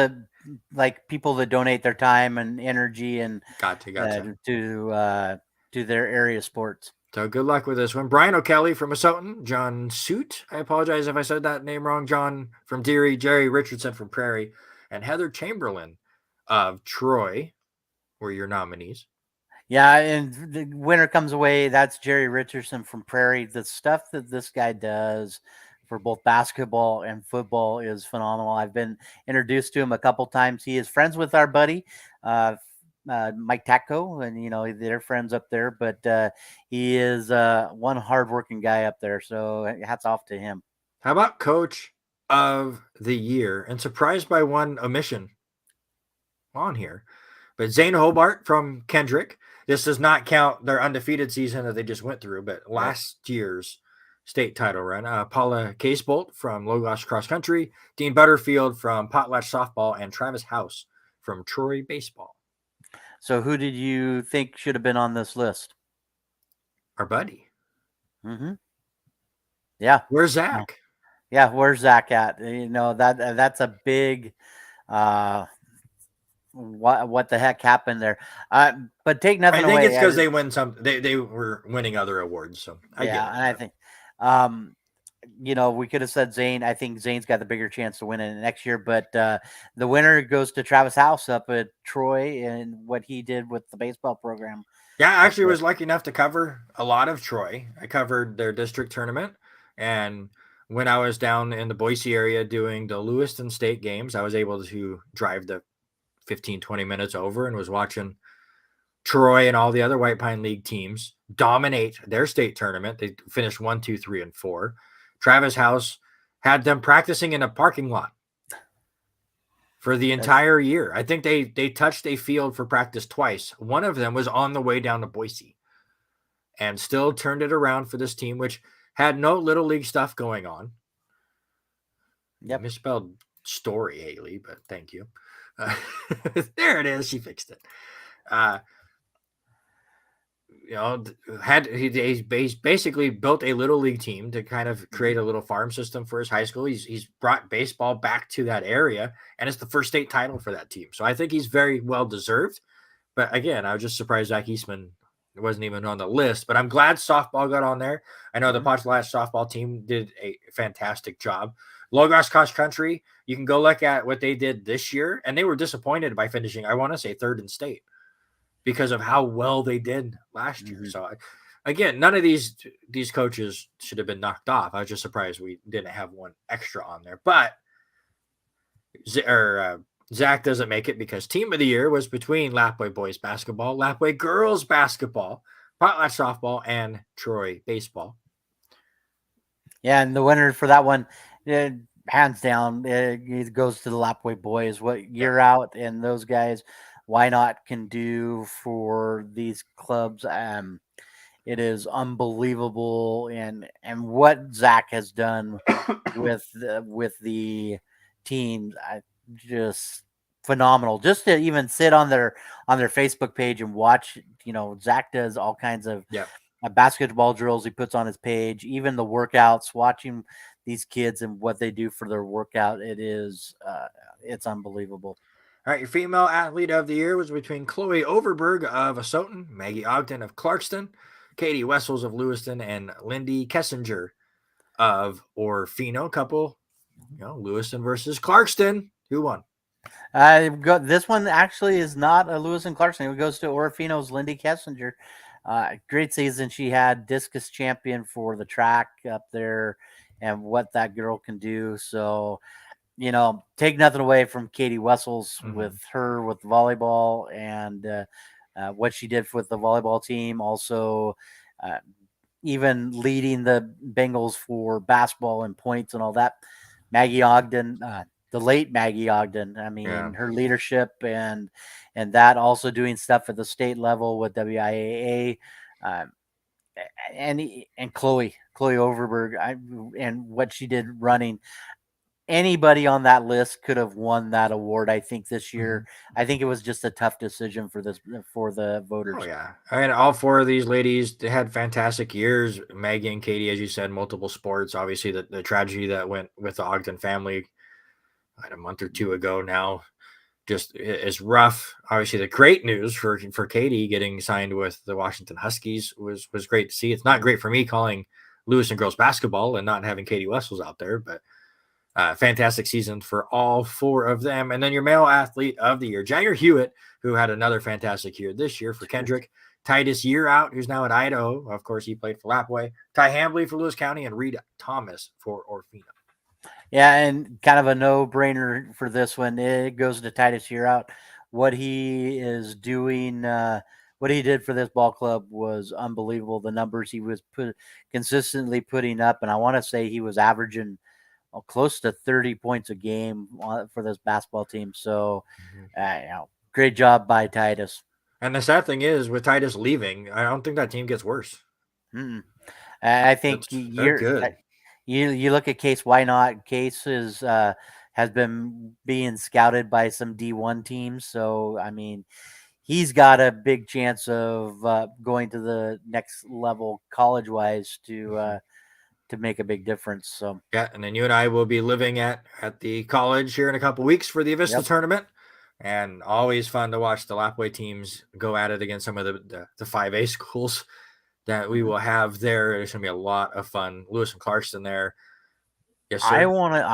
like people that donate their time and energy and Gotcha. to their area sports. So good luck with this one. Brian O'Kelly from Asotin, John Suit, I apologize if I said that name wrong, John from Deary, Jerry Richardson from Prairie, and Heather Chamberlain of Troy were your nominees. Yeah, and the winner comes away. That's Jerry Richardson from Prairie. The stuff that this guy does for both basketball and football is phenomenal. I've been introduced to him a couple times. He is friends with our buddy, Mike Tacko, and they're friends up there, but he is one hardworking guy up there. So hats off to him. How about Coach of the Year? And surprised by one omission on here, but Zane Hobart from Kendrick. This does not count their undefeated season that they just went through, but last year's state title run. Paula Casebolt from Logos Cross Country, Dean Butterfield from Potlatch Softball, and Travis House from Troy Baseball. So who did you think should have been on this list? Our buddy. Mm-hmm. Yeah. Where's Zach? Yeah, where's Zach at? That's a big what the heck happened there? But take nothing away. I think it's because they win some. They were winning other awards, so I get it. And I think we could have said Zane. I think Zane's got the bigger chance to win it next year, but the winner goes to Travis House up at Troy and what he did with the baseball program. Yeah, I actually was lucky enough to cover a lot of Troy. I covered their district tournament, and when I was down in the Boise area doing the Lewiston State games, I was able to drive the 15-20 minutes over and was watching Troy and all the other White Pine League teams dominate their state tournament. They finished 1, 2, 3, and 4. Travis House had them practicing in a parking lot for the entire year. I think they touched a field for practice twice. One of them was on the way down to Boise and still turned it around for this team, which had no little league stuff going on. Yep. Misspelled story, Haley, but thank you. There it is. She fixed it. He's basically built a little league team to kind of create a little farm system for his high school. He's brought baseball back to that area, and it's the first state title for that team. So I think he's very well deserved. But again, I was just surprised Zach Eastman wasn't even on the list. But I'm glad softball got on there. I know the Potlatch softball team did a fantastic job. Logos Cross Country, you can go look at what they did this year, and they were disappointed by finishing, I want to say, third in state because of how well they did last year. So, again, none of these coaches should have been knocked off. I was just surprised we didn't have one extra on there. But Zach doesn't make it because Team of the Year was between Lapwai boys basketball, Lapwai girls basketball, Potlatch softball, and Troy baseball. Yeah, and the winner for that one, hands down, it goes to the Lapwai boys. What year out and those guys, why not, can do for these clubs. It is unbelievable, and what Zach has done with the team, just phenomenal. Just to even sit on their Facebook page and watch, Zach does all kinds of basketball drills he puts on his page, even the workouts, watching these kids and what they do for their workout. It is it's unbelievable. All right, your female athlete of the year was between Chloe Overberg of Asotin, Maggie Ogden of Clarkston, Katie Wessels of Lewiston, and Lindy Kessinger of Orfino. Couple, Lewiston versus Clarkston. Who won? This one actually is not a Lewiston Clarkston. It goes to Orfino's Lindy Kessinger. Great season. She had discus champion for the track up there, and what that girl can do. So, take nothing away from Katie Wessels with volleyball and what she did with the volleyball team. Also, even leading the Bengals for basketball and points and all that. Maggie Ogden, the late Maggie Ogden. I mean, Yeah. her leadership and that also doing stuff at the state level with WIAA, um, and Chloe Overberg, and what she did running. Anybody on that list could have won that award. I think this year. I think it was just a tough decision for the voters. Oh yeah, I mean, all four of these ladies, they had fantastic years. Maggie and Katie, as you said, multiple sports. Obviously, the tragedy that went with the Ogden family a month or two ago now just is rough. Obviously, the great news for Katie getting signed with the Washington Huskies was great to see. It's not great for me calling Lewiston girls basketball and not having Katie Wessels out there, but fantastic season for all four of them. And then your male athlete of the year, Jagger Hewitt, who had another fantastic year this year for Kendrick. Titus Year Out, who's now at Idaho. Of course, he played for Lapway. Ty Hambley for Lewis County, and Reed Thomas for Orfina. Yeah, and kind of a no-brainer for this one. It goes to Titus Year Out. What he is doing, what he did for this ball club was unbelievable. The numbers he was consistently putting up, and I want to say he was averaging close to 30 points a game for this basketball team. So, great job by Titus. And the sad thing is, with Titus leaving, I don't think that team gets worse. I think they're good. You look at Case. Why not? Case has been being scouted by some D1 teams. So, I mean, he's got a big chance of going to the next level college-wise to make a big difference. So yeah, and then you and I will be living at the college here in a couple weeks for the Avista tournament, and always fun to watch the Lapway teams go at it against some of the 5A schools that we will have there. It's gonna be a lot of fun. Lewis and Clarkston there. Yes, sir. I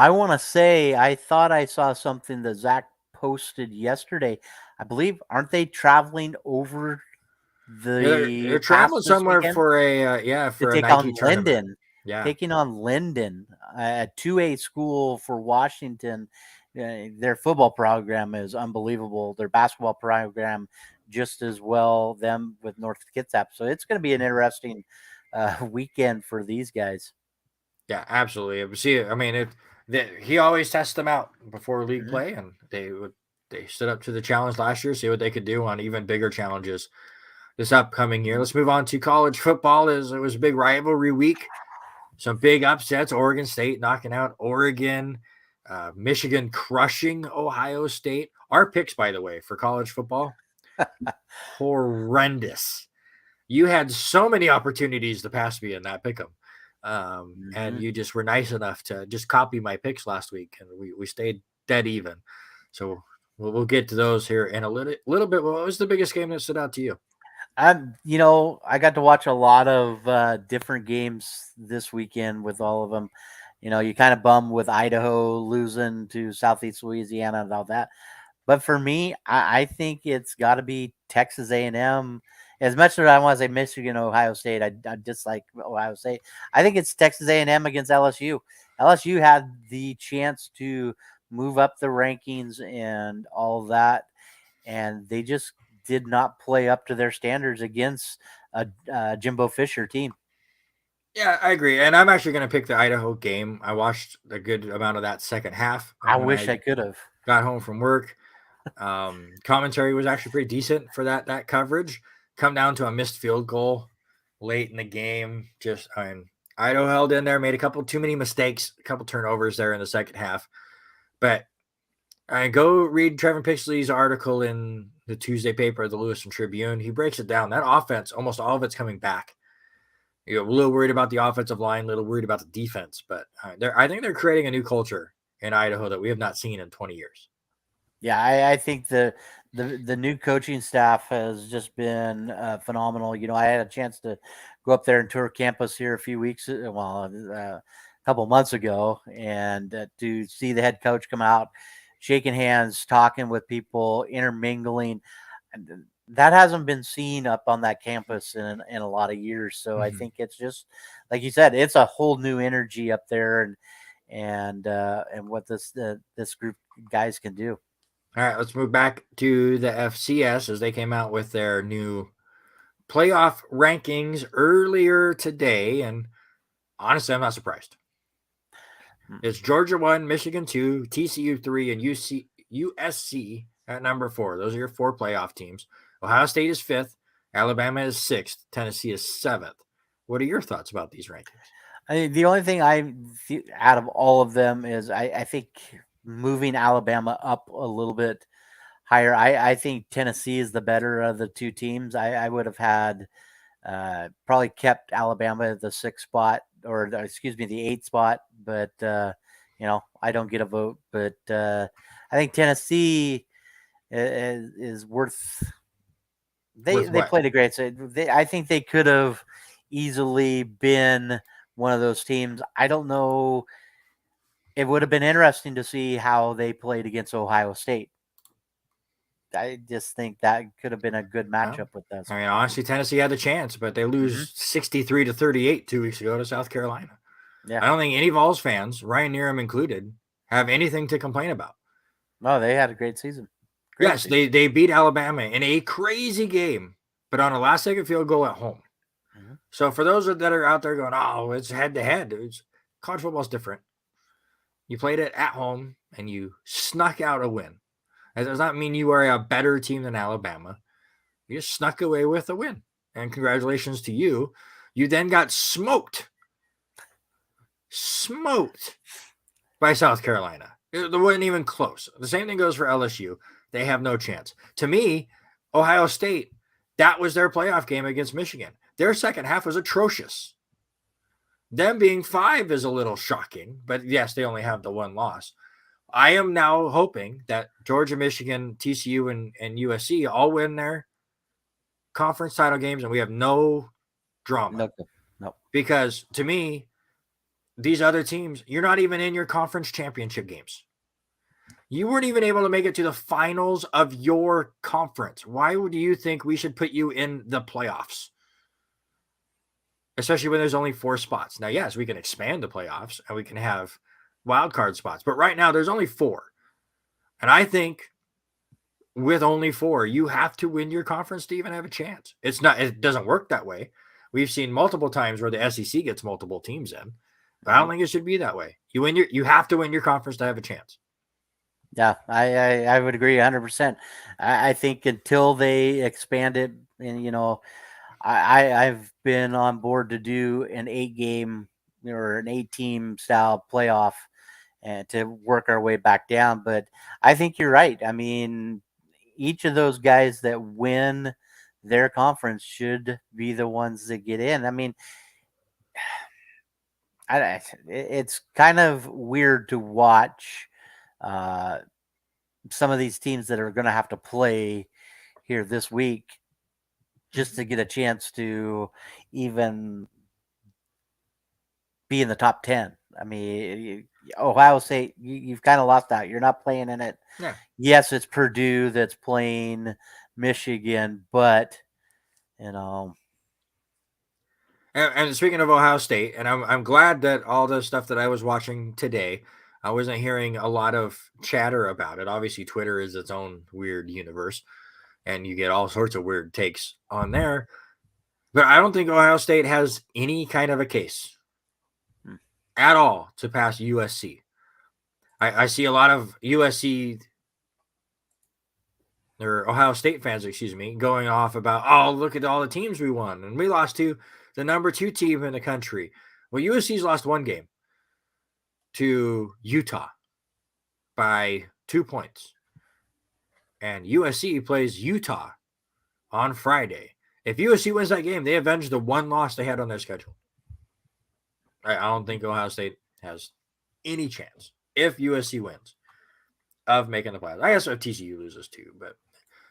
wanna say I thought I saw something that Zach posted yesterday. I believe, aren't they traveling over they're traveling somewhere weekend? for a to take Nike on tournament. Linden. Yeah, Taking on Linden, a 2A school for Washington. Their football program is unbelievable. Their basketball program just as well. Them with North Kitsap. So it's going to be an interesting weekend for these guys. Yeah, absolutely. See, I mean, he always tests them out before league play, and they stood up to the challenge last year. See what they could do on even bigger challenges this upcoming year. Let's move on to college football. It was a big rivalry week. Some big upsets. Oregon State knocking out Oregon. Michigan crushing Ohio State. Our picks, by the way, for college football, horrendous. You had so many opportunities to pass me in that pick 'em. And you just were nice enough to just copy my picks last week, and we stayed dead even. So we'll get to those here in a little bit. What was the biggest game that stood out to you? I got to watch a lot of different games this weekend with all of them. You kind of bummed with Idaho losing to Southeast Louisiana and all that. But for me, I think it's got to be Texas A&M. As much as I want to say Michigan, Ohio State, I dislike Ohio State. I think it's Texas A&M against LSU. LSU had the chance to move up the rankings and all that, and they just did not play up to their standards against a Jimbo Fisher team. Yeah, I agree. And I'm actually going to pick the Idaho game. I watched a good amount of that second half. I wish I could have. Got home from work. Commentary was actually pretty decent for that coverage. Come down to a missed field goal late in the game. Idaho held in there, made a couple too many mistakes, a couple turnovers there in the second half. But go read Trevor Pixley's article in the Tuesday paper, the Lewiston Tribune. He breaks it down. That offense, almost all of it's coming back. You're a little worried about the offensive line, a little worried about the defense, but I think they're creating a new culture in Idaho that we have not seen in 20 years. Yeah, I think the new coaching staff has just been phenomenal. I had a chance to go up there and tour campus here a couple months ago, and to see the head coach come out, shaking hands, talking with people, intermingling. That hasn't been seen up on that campus in a lot of years. So I think it's just, like you said, it's a whole new energy up there, and what this group of guys can do. All right, let's move back to the FCS as they came out with their new playoff rankings earlier today. And honestly, I'm not surprised. It's Georgia 1, Michigan 2, TCU 3, and USC at number 4. Those are your 4 playoff teams. Ohio State is 5th. Alabama is 6th. Tennessee is 7th. What are your thoughts about these rankings? The only thing out of all of them is I think moving Alabama up a little bit higher. I think Tennessee is the better of the 2 teams. I would have had probably kept Alabama at the 6th spot, or excuse me, the 8th spot. But I don't get a vote. But I think Tennessee is worth. They played a great. I think they could have easily been one of those teams. I don't know. It would have been interesting to see how they played against Ohio State. I just think that could have been a good matchup with us. I mean, honestly, Tennessee had the chance, but they lose 63-38 2 weeks ago to South Carolina. Yeah. I don't think any Vols fans, Ryan Needham included, have anything to complain about. No, they had a great season. Yes, they beat Alabama in a crazy game, but on a last-second field goal at home. Mm-hmm. So for those that are out there going, oh, it's head-to-head, college football is different. You played it at home, and you snuck out a win. That does not mean you are a better team than Alabama. You just snuck away with a win. And congratulations to you. You then got smoked by South Carolina. It wasn't even close. The same thing goes for LSU. They have no chance. To me, Ohio State, that was their playoff game against Michigan. Their second half was atrocious. Them being 5 is a little shocking, but yes, they only have the 1 loss. I am now hoping that Georgia, Michigan, TCU, and USC all win their conference title games, and we have no drama. No. Because to me, these other teams, you're not even in your conference championship games. You weren't even able to make it to the finals of your conference. Why would you think we should put you in the playoffs? Especially when there's only 4 spots. Now, yes, we can expand the playoffs and we can have wild card spots, but right now there's only 4. And I think with only 4, you have to win your conference to even have a chance. It doesn't work that way. We've seen multiple times where the SEC gets multiple teams in, but I don't think it should be that way. You have to win your conference to have a chance. Yeah, I would agree 100%. I think until they expand it, and I've been on board to do an 8-game or an 8-team style playoff and to work our way back down. But I think you're right. I mean, each of those guys that win their conference should be the ones that get in. I mean, it's kind of weird to watch some of these teams that are going to have to play here this week just to get a chance to even be in the top 10. I mean, Ohio State, you've kind of lost out. You're not playing in it. Yeah. Yes, it's Purdue that's playing Michigan, but And speaking of Ohio State, and I'm glad that all the stuff that I was watching today, I wasn't hearing a lot of chatter about it. Obviously, Twitter is its own weird universe, and you get all sorts of weird takes on there. But I don't think Ohio State has any kind of a case at all to pass USC. I see a lot of USC or Ohio State fans, going off about, oh, look at all the teams we won. And we lost to the number 2 team in the country. Well, USC's lost 1 game to Utah by 2 points. And USC plays Utah on Friday. If USC wins that game, they avenge the 1 loss they had on their schedule. I don't think Ohio State has any chance, if USC wins, of making the playoffs. I guess if TCU loses too. But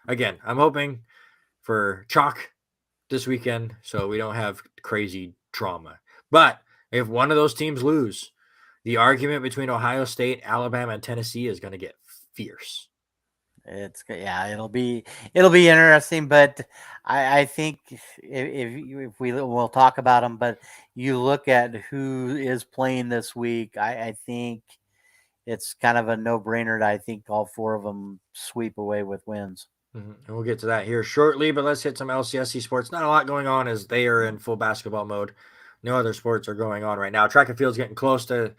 again, I'm hoping for chalk this weekend so we don't have crazy drama. But if one of those teams lose, the argument between Ohio State, Alabama, and Tennessee is going to get fierce. It'll be interesting, but I think if we'll talk about them, but you look at who is playing this week, I think it's kind of a no-brainer. I think all 4 of them sweep away with wins. Mm-hmm. And we'll get to that here shortly, but let's hit some LCSC sports. Not a lot going on as they are in full basketball mode. No other sports are going on right now. Track and field's getting close to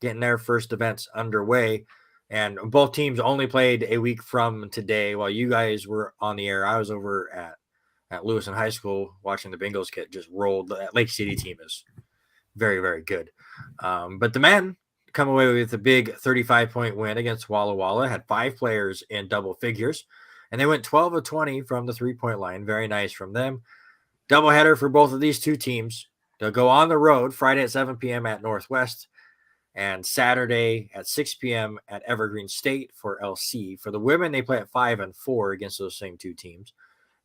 getting their first events underway. And both teams only played a week from today. While you guys were on the air, I was over at Lewiston High School watching the Bengals get just rolled. That Lake City team is very, very good. But the men come away with a big 35-point win against Walla Walla. Had 5 players in double figures, and they went 12 of 20 from the 3-point line. Very nice from them. Doubleheader for both of these two teams. They'll go on the road Friday at 7 p.m. at Northwest and Saturday at 6 p.m. at Evergreen State for LC. For the women, they play at 5 and 4 against those same two teams.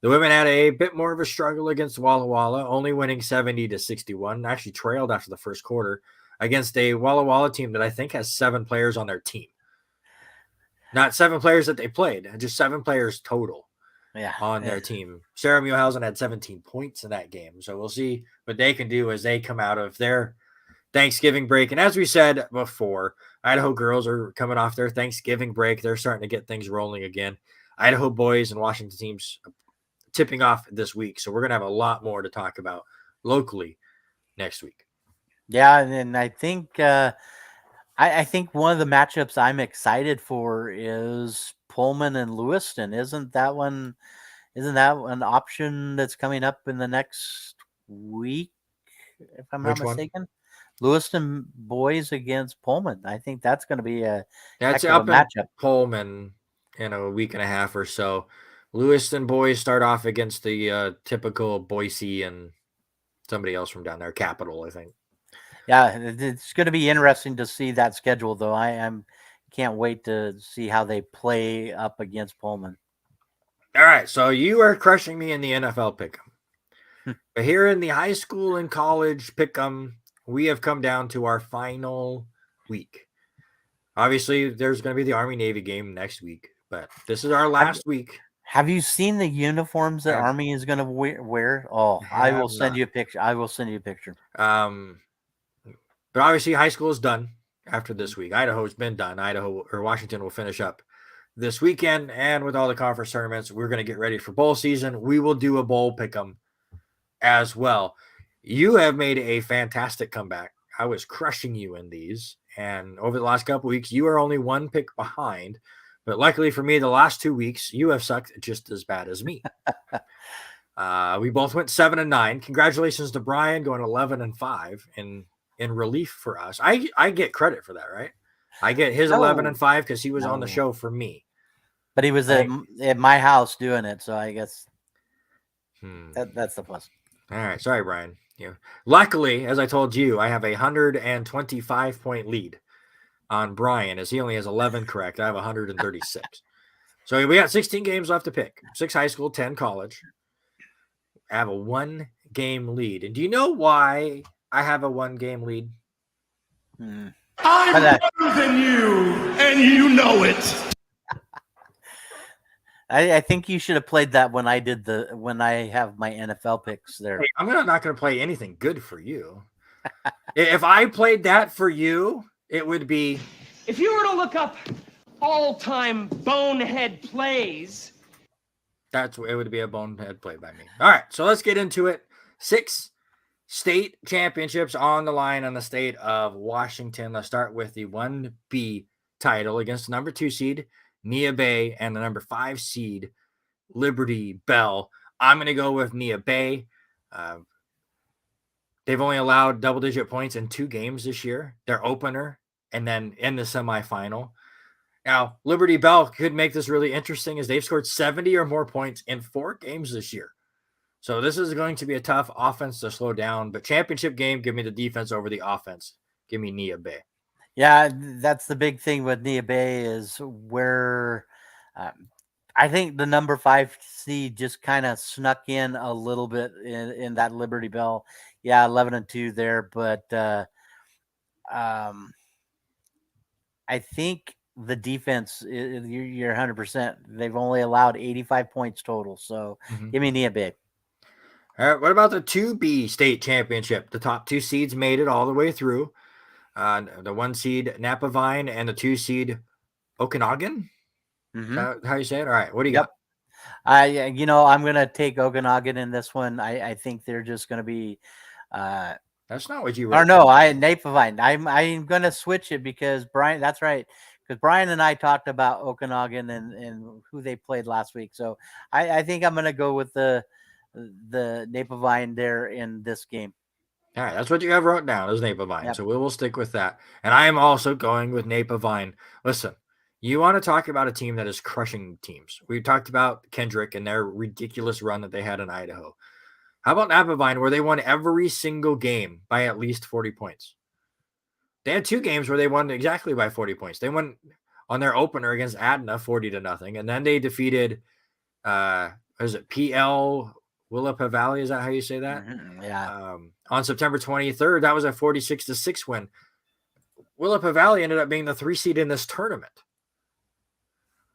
The women had a bit more of a struggle against Walla Walla, only winning 70-61. Actually trailed after the first quarter against a Walla Walla team that I think has 7 players on their team. Not 7 players that they played, just 7 players total on their team. Sarah Muehlhausen had 17 points in that game. So we'll see what they can do as they come out of their Thanksgiving break. And as we said before, Idaho girls are coming off their Thanksgiving break. They're starting to get things rolling again. Idaho boys and Washington teams tipping off this week. So we're going to have a lot more to talk about locally next week. Yeah, and I think I think one of the matchups I'm excited for is Pullman and Lewiston. Isn't that an option that's coming up in the next week, if I'm not mistaken? Lewiston boys against Pullman. I think that's going to be a matchup. Pullman in a week and a half or so. Lewiston boys start off against the typical Boise and somebody else from down there, Capital, I think. Yeah, it's going to be interesting to see that schedule, though. I can't wait to see how they play up against Pullman. All right, so you are crushing me in the NFL pick'em. But here in the high school and college pick'em, we have come down to our final week. Obviously, there's going to be the Army-Navy game next week, but this is our last week. Have you seen the uniforms that Army is going to wear? Oh, I will send you a picture. But obviously, high school is done after this week. Idaho's been done. Washington will finish up this weekend. And with all the conference tournaments, we're going to get ready for bowl season. We will do a bowl pick'em as well. You have made a fantastic comeback. I was crushing you in these. And over the last couple weeks, you are only 1 pick behind. But luckily for me, the last 2 weeks, you have sucked just as bad as me. We both went 7-9. Congratulations to Brian going 11-5 in relief for us. I get credit for that, right? I get his 11-5 because he was on the show for me. But he was at my house doing it, so I guess that's the plus. All right, sorry, Brian. Yeah. Luckily, as I told you, I have a 125-point lead on Brian, as he only has 11 correct. I have 136. So we got 16 games left to pick. 6 high school, 10 college. I have a 1-game lead. And do you know why I have a 1-game lead? I'm better than you, and you know it. I think you should have played that when I have my NFL picks there. Hey, I'm not going to play anything good for you. If I played that for you, it would be. If you were to look up all-time bonehead plays, it would be a bonehead play by me. All right, so let's get into it. 6 state championships on the line on the state of Washington. Let's start with the 1B title against the number 2 seed, Neah Bay, and the number 5 seed, Liberty Bell. I'm going to go with Neah Bay. They've only allowed double-digit points in 2 games this year. Their opener and then in the semifinal. Now, Liberty Bell could make this really interesting as they've scored 70 or more points in 4 games this year. So this is going to be a tough offense to slow down. But championship game, give me the defense over the offense. Give me Neah Bay. Yeah, that's the big thing with Neah Bay is where I think the number 5 seed just kind of snuck in a little bit in that Liberty Bell. Yeah, 11-2 there, but I think the defense, you're 100%. They've only allowed 85 points total, so give me Neah Bay. All right, what about the 2B state championship? The top 2 seeds made it all the way through. The 1 seed Napavine and the 2 seed Okanagan. How you say it? All right, what do you got? I'm going to take Okanagan in this one. I think they're just going to be That's not what you Or wrote. no, Napavine. I'm going to switch it because Brian. That's right. Because Brian and I talked about Okanagan and who they played last week. So I think I'm going to go with the Napavine there in this game. All right, that's what you have wrote down as Napavine. Yep. So we will stick with that. And I am also going with Napavine. Listen, you want to talk about a team that is crushing teams. We talked about Kendrick and their ridiculous run that they had in Idaho. How about Napavine, where they won every single game by at least 40 points? They had 2 games where they won exactly by 40 points. They won on their opener against Adna 40-0, and then they defeated is it PL Willapa Valley? Is that how you say that? Mm-hmm. Yeah. On September 23rd, that was a 46-6 win. Willapa Valley ended up being the 3 seed in this tournament.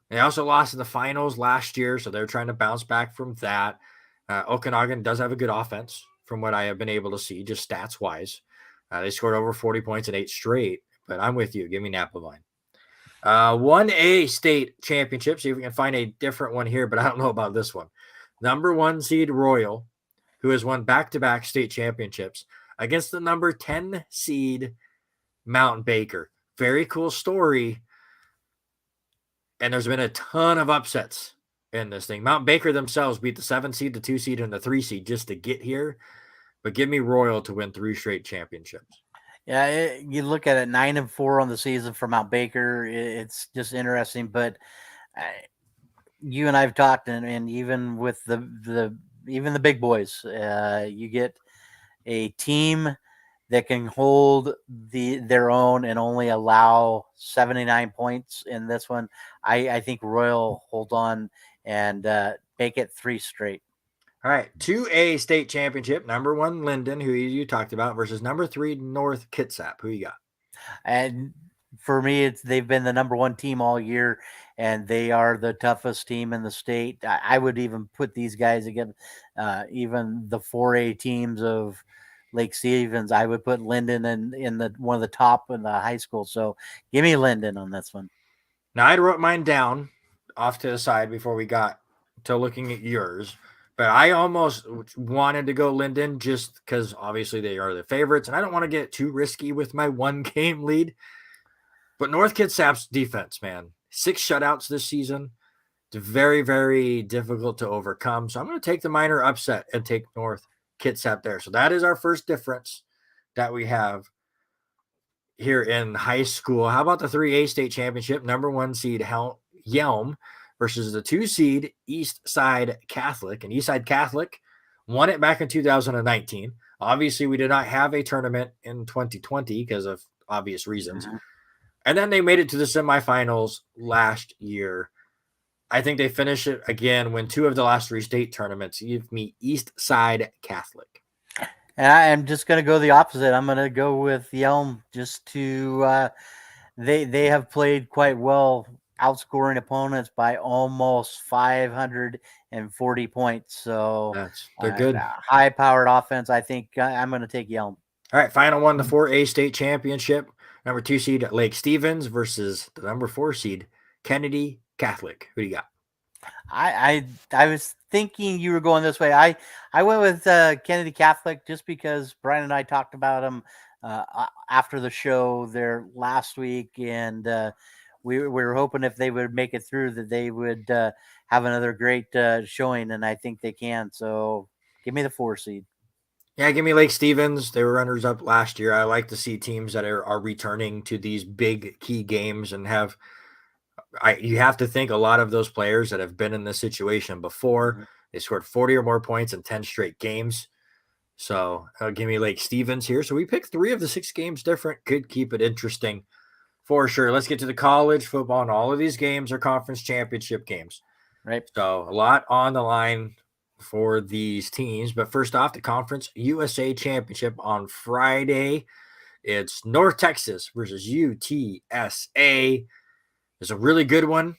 They also lost in the finals last year, so they're trying to bounce back from that. Okanagan does have a good offense from what I have been able to see, just stats-wise. They scored over 40 points in 8 straight, but I'm with you. Give me Napavine. 1A state championship. See if we can find a different one here, but I don't know about this one. Number 1 seed Royal, who has won back-to-back state championships, against the number 10 seed Mount Baker. Very cool story. And there's been a ton of upsets in this thing. Mount Baker themselves beat the 7 seed, the 2 seed, and the 3 seed just to get here. But give me Royal to win 3 straight championships. Yeah, you look at it, 9-4 on the season for Mount Baker. It's just interesting. But you and I've talked, and even with the big boys, you get a team that can hold their own and only allow 79 points in this one. I think Royal hold on and make it 3 straight. All right, 2A state championship, number 1 Linden, who you talked about, versus number 3 North Kitsap. Who you got? And for me, they've been the number 1 team all year, and they are the toughest team in the state. I would even put these guys against even the 4A teams of Lake Stevens. I would put Linden in the one of the top in the high school. So give me Linden on this one. Now, I wrote mine down off to the side before we got to looking at yours. But I almost wanted to go Linden just because obviously they are the favorites, and I don't want to get too risky with my 1-game lead. But North Kitsap's defense, man, 6 shutouts this season. It's very, very difficult to overcome. So I'm going to take the minor upset and take North Kitsap there. So that is our first difference that we have here in high school. How about the 3A state championship? Number 1 seed Yelm versus the 2 seed Eastside Catholic. And Eastside Catholic won it back in 2019. Obviously, we did not have a tournament in 2020 because of obvious reasons. Mm-hmm. And then they made it to the semifinals last year. I think they finish it again when 2 of the last 3 state tournaments. Give me Eastside Catholic. And I'm just going to go the opposite. I'm going to go with Yelm just to they have played quite well, outscoring opponents by almost 540 points. So they're good. High-powered offense. I think I'm going to take Yelm. All right, final one, the 4A state championship. Number 2 seed Lake Stevens versus the number 4 seed Kennedy Catholic. Who do you got? I was thinking you were going this way. I went with Kennedy Catholic just because Brian and I talked about them after the show there last week, and we were hoping if they would make it through that they would have another great showing, and I think they can. So give me the 4 seed. Yeah, give me Lake Stevens. They were runners up last year. I like to see teams that are returning to these big key games and have. You have to think a lot of those players that have been in this situation before. Mm-hmm. They scored 40 or more points in 10 straight games. So give me Lake Stevens here. So we picked 3 of the 6 games different. Could keep it interesting for sure. Let's get to the college football. And all of these games are conference championship games. Right. So a lot on the line for these teams. But first off, the Conference USA Championship on Friday. It's North Texas versus UTSA. It's a really good one.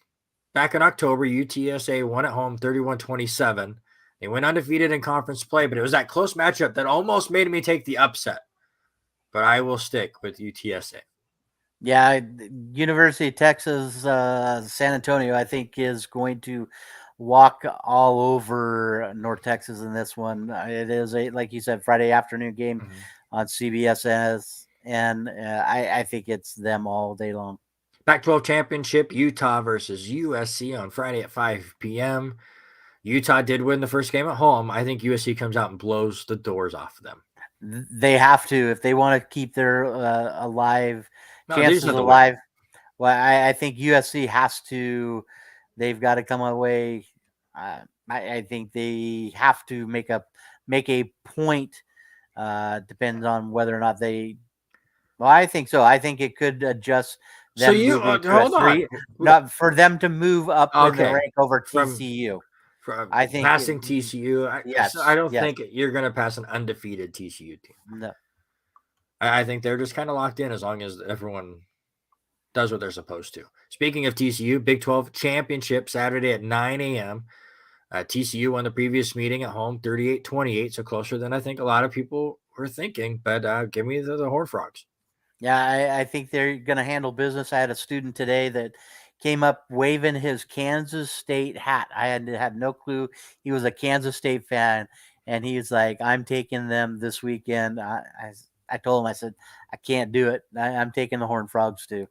Back in October, UTSA won at home 31-27. They went undefeated in conference play, but it was that close matchup that almost made me take the upset. But I will stick with UTSA. Yeah, University of Texas, San Antonio, I think, is going to walk all over North Texas in this one. It is like you said, Friday afternoon game on CBS, and I think it's them all day long. Pac-12 championship, Utah versus USC on Friday at 5 p.m. Utah did win the first game at home. I think USC comes out and blows the doors off of them. They have to if they want to keep their chances alive. Well, I think USC has to. They've got to come away. I think they have to make a point. Depends on whether or not they. Well, I think so. I think it could adjust. So you hold on. Not for them to move up in the rank over TCU. I think passing TCU. I don't think you're going to pass an undefeated TCU team. No, I think they're just kind of locked in as long as everyone does what they're supposed to. Speaking of TCU, Big 12 championship Saturday at 9 a.m. TCU won the previous meeting at home 38-28, so closer than I think a lot of people were thinking. But give me the Horned Frogs. Yeah, I think they're going to handle business. I had a student today that came up waving his Kansas State hat. I had no clue he was a Kansas State fan, and he was like, "I'm taking them this weekend." I told him, I said, "I can't do it. I'm taking the Horned Frogs too."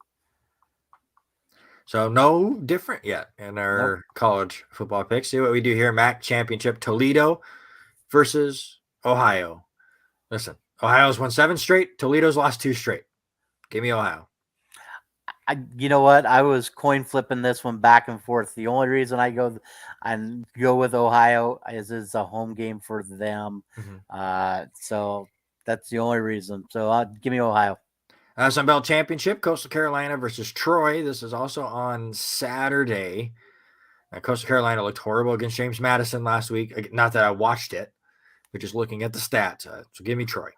So no different yet in our college football picks. See what we do here. MAC championship, Toledo versus Ohio. Listen, Ohio's won 7 straight. Toledo's lost 2 straight. Give me Ohio. You know what? I was coin flipping this one back and forth. The only reason I go with Ohio is it's a home game for them. Mm-hmm. So that's the only reason. So give me Ohio. Sun Belt Championship, Coastal Carolina versus Troy. This is also on Saturday. Coastal Carolina looked horrible against James Madison last week. Not that I watched it, but just looking at the stats. So give me Troy.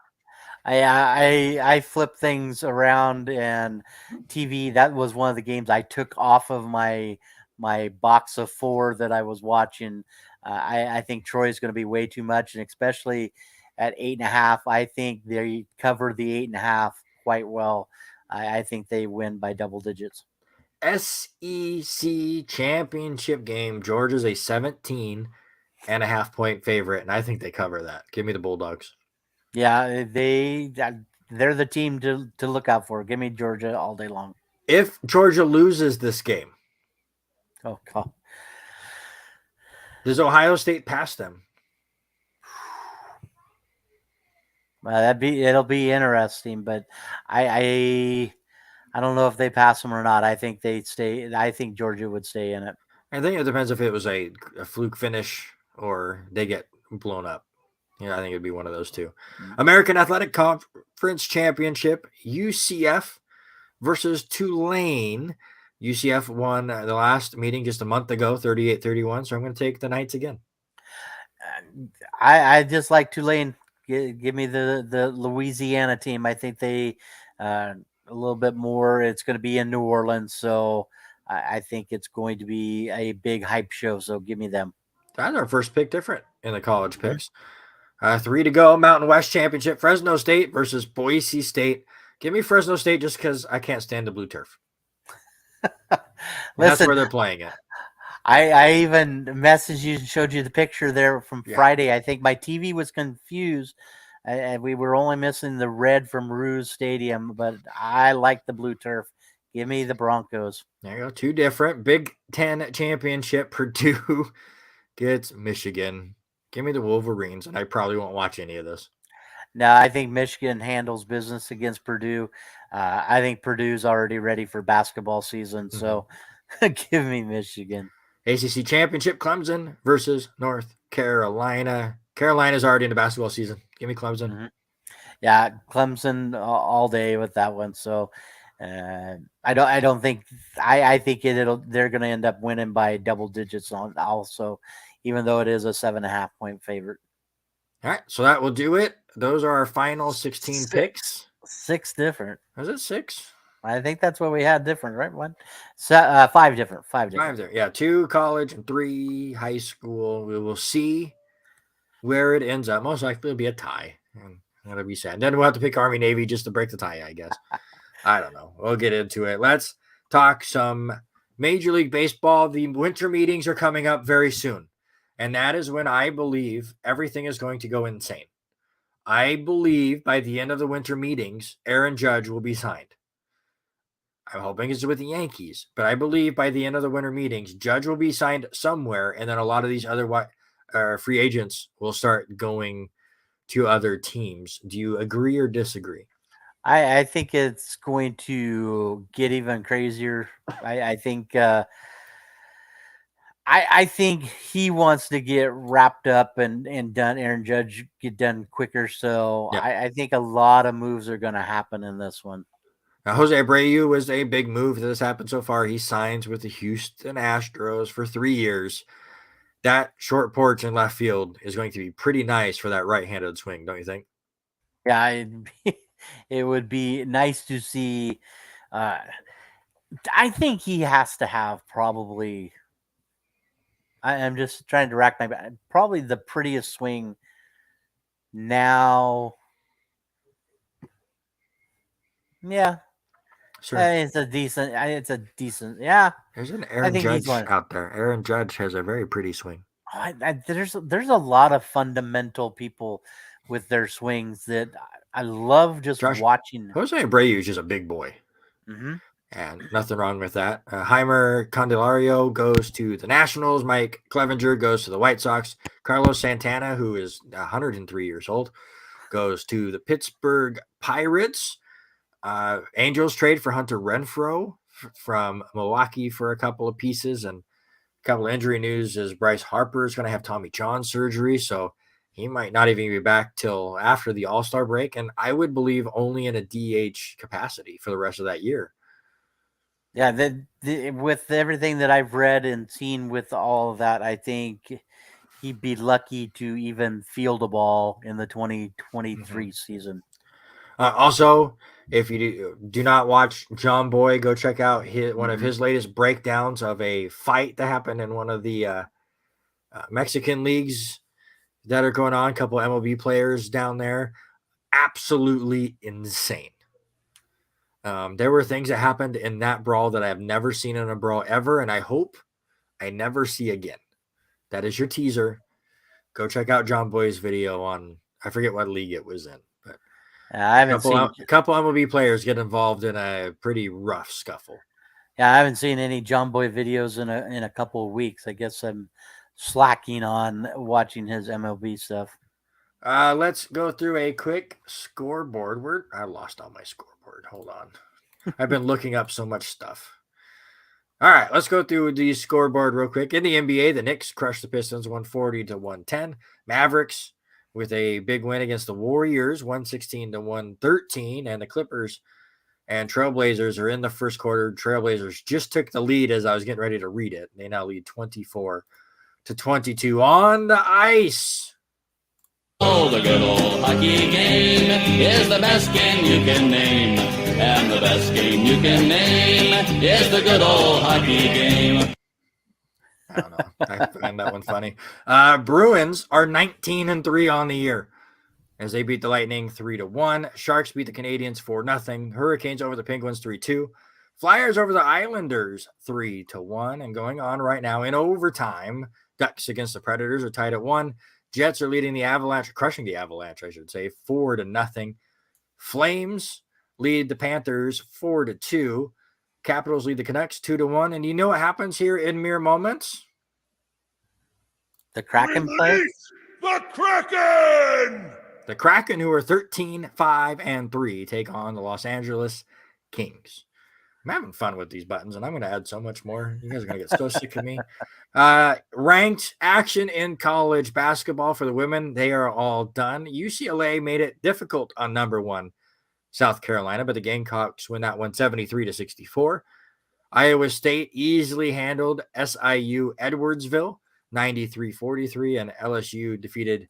I flip things around, and TV, that was one of the games I took off of my box of 4 that I was watching. I think Troy is going to be way too much, and especially at 8.5, I think they cover the 8.5 quite well. I think they win by double digits. SEC championship game. Georgia's a 17.5 point favorite, and I think they cover that. Give me the Bulldogs. Yeah, they're the team to look out for. Give me Georgia all day long. If Georgia loses this game, oh God, does Ohio State pass them? It'll be interesting, but I don't know if they pass them or not. I think they stay. I think Georgia would stay in it. I think it depends if it was a fluke finish or they get blown up. Yeah, I think it'd be one of those two. Mm-hmm. American Athletic Conference Championship, UCF versus Tulane. UCF won the last meeting just a month ago, 38-31. So I'm going to take the Knights again. I just like Tulane. Give me the Louisiana team. I think they a little bit more. It's going to be in New Orleans, so I think it's going to be a big hype show. So give me them. That's our first pick different in the college picks. 3 to go. Mountain West Championship, Fresno State versus Boise State. Give me Fresno State just because I can't stand the blue turf. That's where they're playing it. I even messaged you and showed you the picture there from Friday. I think my TV was confused. And we were only missing the red from Ruse Stadium, but I like the blue turf. Give me the Broncos. There you go. 2 different. Big Ten Championship, Purdue gets Michigan. Give me the Wolverines, and I probably won't watch any of this. No, I think Michigan handles business against Purdue. I think Purdue's already ready for basketball season, so give me Michigan. ACC Championship, Clemson versus North Carolina. Carolina's already in the basketball season. Give me Clemson. Mm-hmm. Yeah, Clemson all day with that one. So I don't think I think they're going to end up winning by double digits also, even though it is a 7.5 point favorite. All right, so that will do it. Those are our final 16 picks. 6 different. Was it 6? I think that's what we had different, right? 5 different. 5 different. 5 there. Yeah, 2 college and 3 high school. We will see where it ends up. Most likely it'll be a tie. And that'll be sad. Then we'll have to pick Army Navy just to break the tie, I guess. I don't know. We'll get into it. Let's talk some Major League Baseball. The winter meetings are coming up very soon. And that is when I believe everything is going to go insane. I believe by the end of the winter meetings, Aaron Judge will be signed. I'm hoping it's with the Yankees, but I believe by the end of the winter meetings, Judge will be signed somewhere, and then a lot of these other free agents will start going to other teams. Do you agree or disagree? I think it's going to get even crazier. I think I think he wants to get wrapped up and done. Aaron Judge get done quicker, so Yeah. I think a lot of moves are going to happen in this one. Now, Jose Abreu was a big move that has happened so far. He signs with the Houston Astros for 3 years. That short porch in left field is going to be pretty nice for that right-handed swing, don't you think? Yeah, it would be nice to see. I think he has to have probably. I'm just trying to rack my back. Probably the prettiest swing now. Yeah. Sure. It's a decent. Yeah. There's an I Aaron think he's Judge one. out there. Aaron Judge has a very pretty swing. There's a lot of fundamental people with their swings that I love just watching. Jose Abreu is just a big boy. Mm-hmm. And nothing wrong with that. Heimer Candelario goes to the Nationals. Mike Clevenger goes to the White Sox. Carlos Santana, who is 103 years old, goes to the Pittsburgh Pirates. Angels trade for Hunter Renfroe from Milwaukee for a couple of pieces. And a couple of injury news is Bryce Harper is going to have Tommy John surgery. So he might not even be back till after the All-Star break. And I would believe only in a DH capacity for the rest of that year. Yeah, with everything that I've read and seen with all of that, I think he'd be lucky to even field a ball in the 2023 season. Also, if you do not watch John Boy, go check out one of his latest breakdowns of a fight that happened in one of the Mexican leagues that are going on. A couple of MLB players down there. Absolutely insane. There were things that happened in that brawl that I have never seen in a brawl ever, and I hope I never see again. That is your teaser. Go check out John Boy's video on, I forget what league it was in, but I haven't seen a couple MLB players get involved in a pretty rough scuffle. Yeah, I haven't seen any John Boy videos in a couple of weeks. I guess I'm slacking on watching his MLB stuff. Let's go through a quick scoreboard. I lost all my scoreboard. Hold on. I've been looking up so much stuff. All right, let's go through the scoreboard real quick. In the NBA, the Knicks crushed the Pistons 140-110. Mavericks with a big win against the Warriors 116-113. And the Clippers and Trailblazers are in the first quarter. Trailblazers just took the lead as I was getting ready to read it. They now lead 24-22 on the ice. Oh, the good old hockey game is the best game you can name. And the best game you can name is the good old hockey game. I don't know. I find that one funny. Bruins are 19-3 on the year as they beat the Lightning 3-1. Sharks beat the Canadiens 4-0. Hurricanes over the Penguins 3-2. Flyers over the Islanders 3-1. And going on right now in overtime, Ducks against the Predators are tied at 1. Jets are leading the Avalanche, crushing the Avalanche, I should say, 4-0. Flames lead the Panthers 4-2. Capitals lead the Canucks 2-1. And you know what happens here in mere moments? The Kraken play? Release the Kraken! The Kraken, who are 13-5-3, take on the Los Angeles Kings. I'm having fun with these buttons, and I'm going to add so much more. You guys are going to get so sick of me. Ranked action in college basketball for the women. They are all done. UCLA made it difficult on number 1 South Carolina, but the Gamecocks win that one 73-64. Iowa State easily handled SIU Edwardsville 93-43, and LSU defeated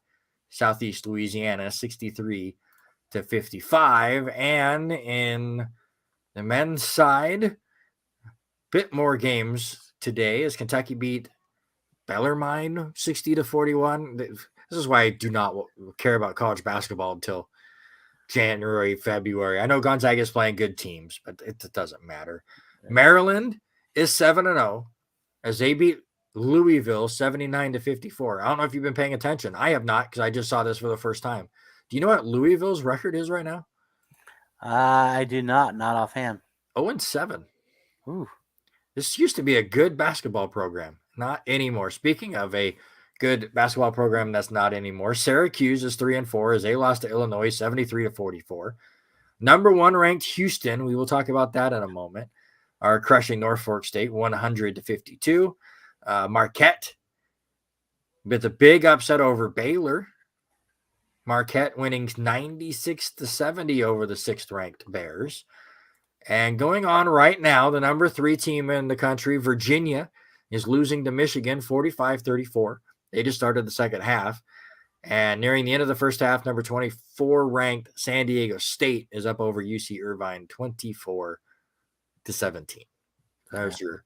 Southeast Louisiana 63-55. And in the men's side, bit more games today as Kentucky beat Bellarmine 60-41. This is why I do not care about college basketball until January, February. I know Gonzaga is playing good teams, but it doesn't matter. Maryland is 7-0 as they beat Louisville 79-54. I don't know if you've been paying attention. I have not, because I just saw this for the first time. Do you know what Louisville's record is right now? I do not offhand. 0-7. Ooh. This used to be a good basketball program. Not anymore. Speaking of a good basketball program that's not anymore, Syracuse is 3-4 as they lost to Illinois 73-44. Number 1 ranked Houston, we will talk about that in a moment, are crushing Norfolk State 100-52. Marquette with a big upset over Baylor. Marquette winning 96-70 over the 6th ranked Bears. And going on right now, the number 3 team in the country, Virginia, is losing to Michigan 45-34. They just started the second half. And nearing the end of the first half, number 24 ranked San Diego State is up over UC Irvine 24-17. There's your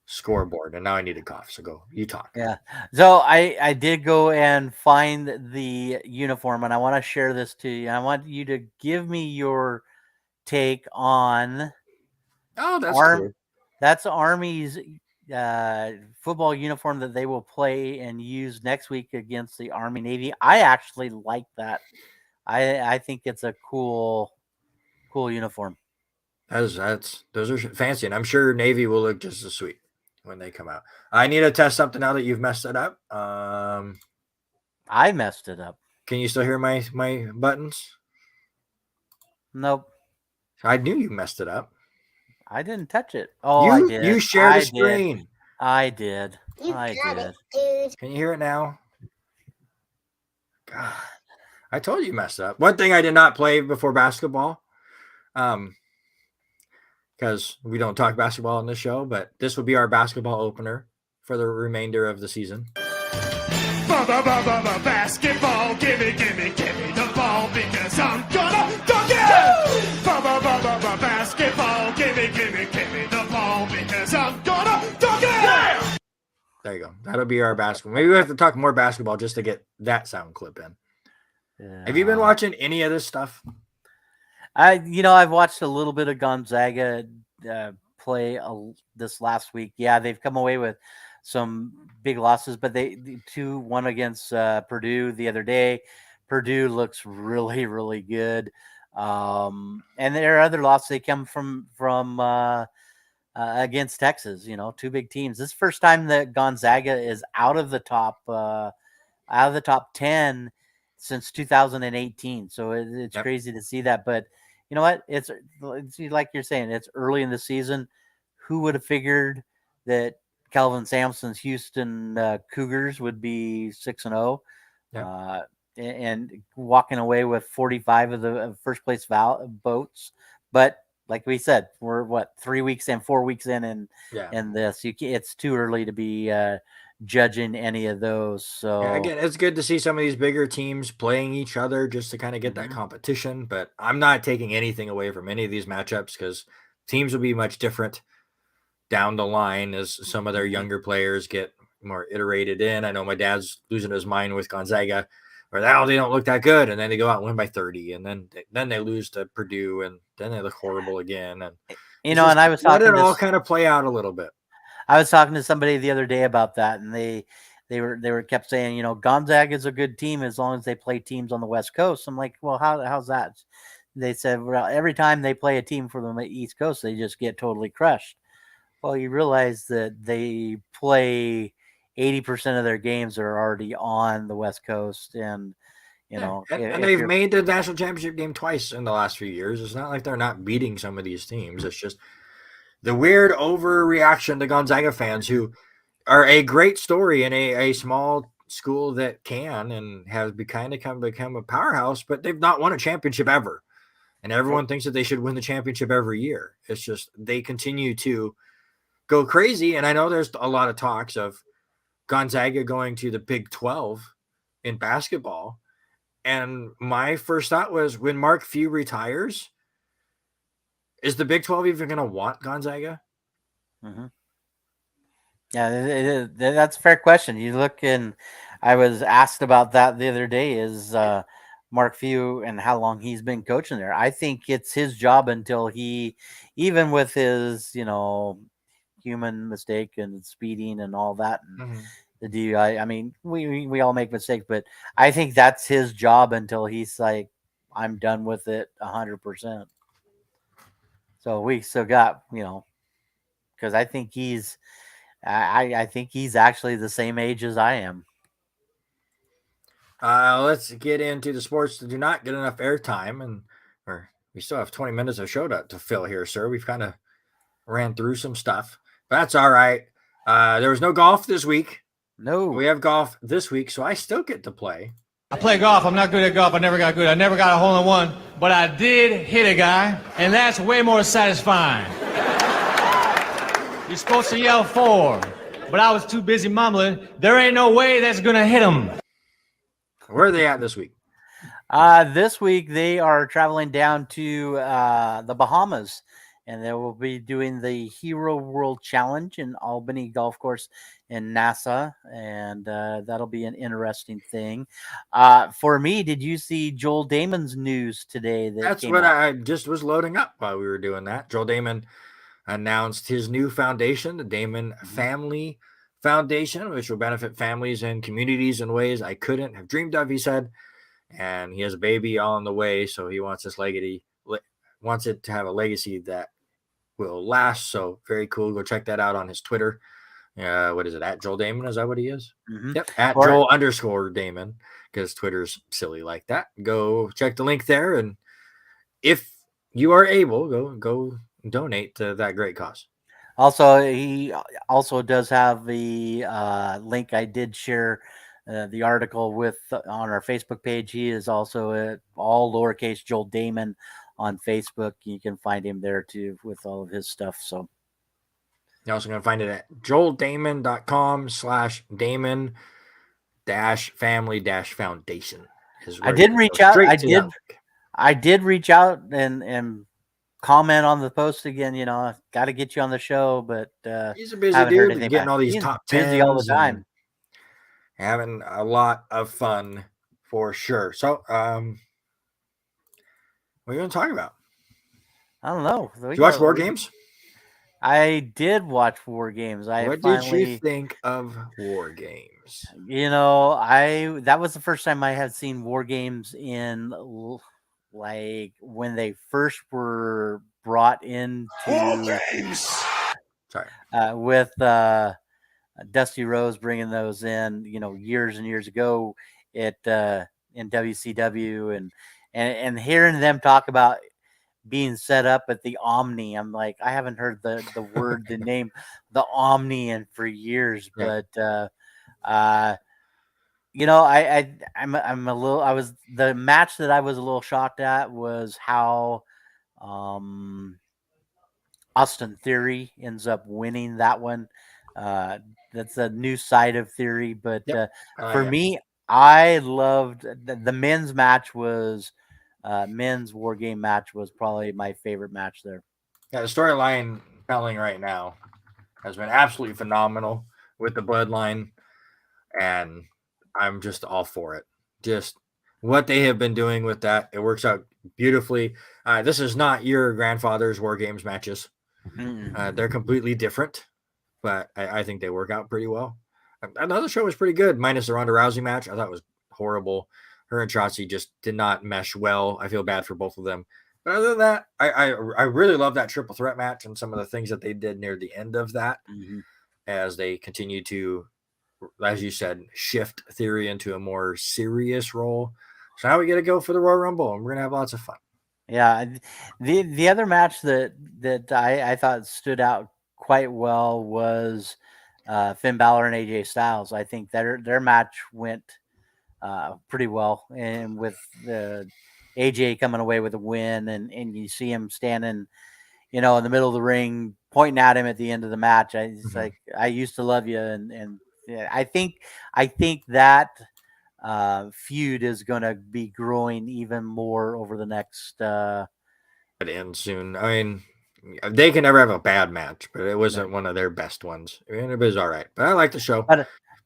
scoreboard. And now I need a cough. So go, you talk. Yeah. So I did go and find the uniform, and I want to share this to you. I want you to give me your take on Cool. That's Army's football uniform that they will play and use next week against the Army Navy. I actually like that. I think it's a cool uniform. Those are fancy, and I'm sure Navy will look just as sweet when they come out. I need to test something now that you've messed it up. I messed it up. Can you still hear my buttons? Nope. I knew you messed it up. I didn't touch it. Oh, I did. You shared the screen. I did. I did. Dude. Can you hear it now? God, I told you messed up. One thing I did not play before basketball, because we don't talk basketball on this show, but this will be our basketball opener for the remainder of the season. Basketball, gimme the ball because I'm gonna dunk it! Basketball, gimme the ball because I'm gonna dunk it! Yeah! There you go. That'll be our basketball. Maybe we have to talk more basketball just to get that sound clip in. Yeah. Have you been watching any of this stuff? I've watched a little bit of Gonzaga play this last week. Yeah, they've come away with some big losses, but they 2-1 against Purdue the other day. Purdue looks really, really good. And there are other losses. They come from against Texas, 2 big teams. This is the first time that Gonzaga is out of the top 10 since 2018. So it's crazy to see that. But you know what? It's like you're saying, it's early in the season. Who would have figured that Kelvin Sampson's Houston Cougars would be 6-0 and walking away with 45 of the first place votes? But like we said, we're 3 weeks in, 4 weeks in, and this it's too early to be judging any of those. So again, it's good to see some of these bigger teams playing each other just to kind of get that competition. But I'm not taking anything away from any of these matchups because teams will be much different down the line as some of their younger players get more iterated in. I know my dad's losing his mind with Gonzaga, or now they don't look that good, and then they go out and win by 30, and then they lose to Purdue, and then they look horrible again. And and I was talking let it all kind of play out a little bit. I was talking to somebody the other day about that, and they kept saying, Gonzaga is a good team as long as they play teams on the West Coast. I'm like, well, how's that? They said, well, every time they play a team from the East Coast, they just get totally crushed. Well, you realize that they play 80% of their games are already on the West Coast, and and they've made the national championship game twice in the last few years. It's not like they're not beating some of these teams. It's just the weird overreaction to Gonzaga fans who are a great story in a small school that can and has become a powerhouse, but they've not won a championship ever. And everyone thinks that they should win the championship every year. It's just they continue to go crazy. And I know there's a lot of talks of Gonzaga going to the Big 12 in basketball. And my first thought was, when Mark Few retires, is the Big 12 even going to want Gonzaga? Mm-hmm. Yeah, that's a fair question. You look, and I was asked about that the other day, is Mark Few and how long he's been coaching there. I think it's his job until he, even with his, human mistake and speeding and all that, and the DUI. I mean, we all make mistakes, but I think that's his job until he's like, I'm done with it 100%. So we still got, because I think I think he's actually the same age as I am. Let's get into the sports that do not get enough airtime, and we still have 20 minutes of show to fill here, sir. We've kind of ran through some stuff, but that's all right. There was no golf this week. No, We have golf this week, so I still get to play. I play golf. I'm not good at golf. I never got good. I never got a hole in one, but I did hit a guy, and that's way more satisfying. You're supposed to yell 4, but I was too busy mumbling. There ain't no way that's gonna hit him. Where are they at this week? this week they are traveling down to the Bahamas, and they will be doing the Hero World Challenge in Albany Golf Course in Nassau, and that'll be an interesting thing. For me, did you see Joel Damon's news today? That's what I just was loading up while we were doing that. Joel Damon announced his new foundation, the Damon Family Foundation, which will benefit families and communities in ways I couldn't have dreamed of, he said. And he has a baby on the way, so he wants wants it to have a legacy that will last. So very cool. Go check that out on his Twitter. What is it? At Joel Damon? Is that what he is? Mhm. Yep. At Joel_Damon, because Twitter's silly like that. Go check the link there, and if you are able, go donate to that great cause. Also, he also does have the link. I did share the article on our Facebook page. He is also at all lowercase Joel Damon on Facebook. You can find him there too with all of his stuff. So You're also going to find it at joeldamon.com/Damon-family-foundation. I did reach out. I did reach out and comment on the post again. Got to get you on the show, but he's a busy haven't heard dude, anything getting back. all these He's top busy all the 10s time. and having a lot of fun for sure. So, what are you going to talk about? I don't know. Did you watch War Games? I did watch War Games. What did you think of War Games? That was the first time I had seen War Games in like when they first were brought into Sorry. with Dusty Rose bringing those in, years and years ago in WCW, and hearing them talk about being set up at the Omni. I'm like, I haven't heard the name, the Omni, for years, Yeah. but the match that I was a little shocked at was how Austin Theory ends up winning that one. That's a new side of Theory, but for me, I loved the men's match was men's War Game match was probably my favorite match there. Yeah, the storyline telling right now has been absolutely phenomenal with the Bloodline, and I'm just all for it. Just what they have been doing with that, it works out beautifully. This is not your grandfather's War Games matches. They're completely different, but I think they work out pretty well. Another show was pretty good, minus the Ronda Rousey match. I thought it was horrible. Her and Shotzi just did not mesh well. I feel bad for both of them. But other than that, I really love that triple threat match and some of the things that they did near the end of that as they continue to, as you said, shift Theory into a more serious role. So now we get to go for the Royal Rumble, and we're going to have lots of fun. Yeah. The other match that I thought stood out quite well was Finn Balor and AJ Styles. I think their match went pretty well, and with AJ coming away with a win, and you see him standing, in the middle of the ring, pointing at him at the end of the match. It's like, I used to love you, and yeah, I think that feud is going to be growing even more over the next. It ends soon. I mean, they can never have a bad match, but it wasn't one of their best ones. I mean, it was all right, but I like the show.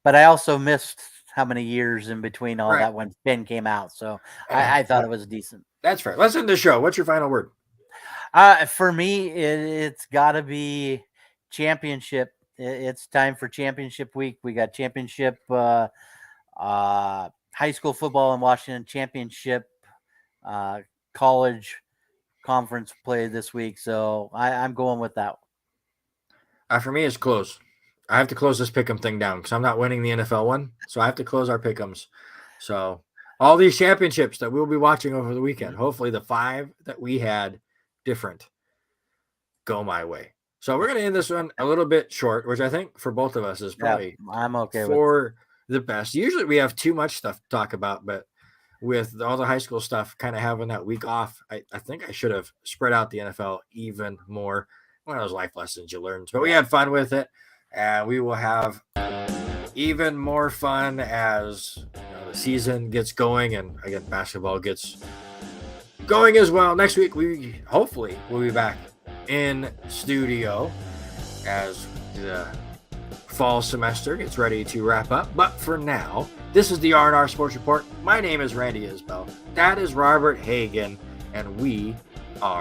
But I also missed how many years in between all Right. that when Finn came out, so I thought it was decent. That's fair. Let's end the show. What's your final word? For me, it's got to be championship It's time for championship week. We got championship high school football in Washington, championship college conference play this week. So I'm going with that. For me, it's close. I have to close this pick'em thing down because I'm not winning the NFL one. So I have to close our pick'ems. So all these championships that we'll be watching over the weekend, hopefully the 5 that we had different go my way. So we're going to end this one a little bit short, which I think for both of us is probably I'm okay for the best. Usually we have too much stuff to talk about, but with all the high school stuff kind of having that week off, I think I should have spread out the NFL even more. One of those life lessons you learn. But we had fun with it, and we will have even more fun as the season gets going, and again, basketball gets going as well. Next week, we hopefully will be back in studio as the fall semester gets ready to wrap up. But for now, this is the R&R Sports Report. My name is Randy Isbell. That is Robert Hagan, and we are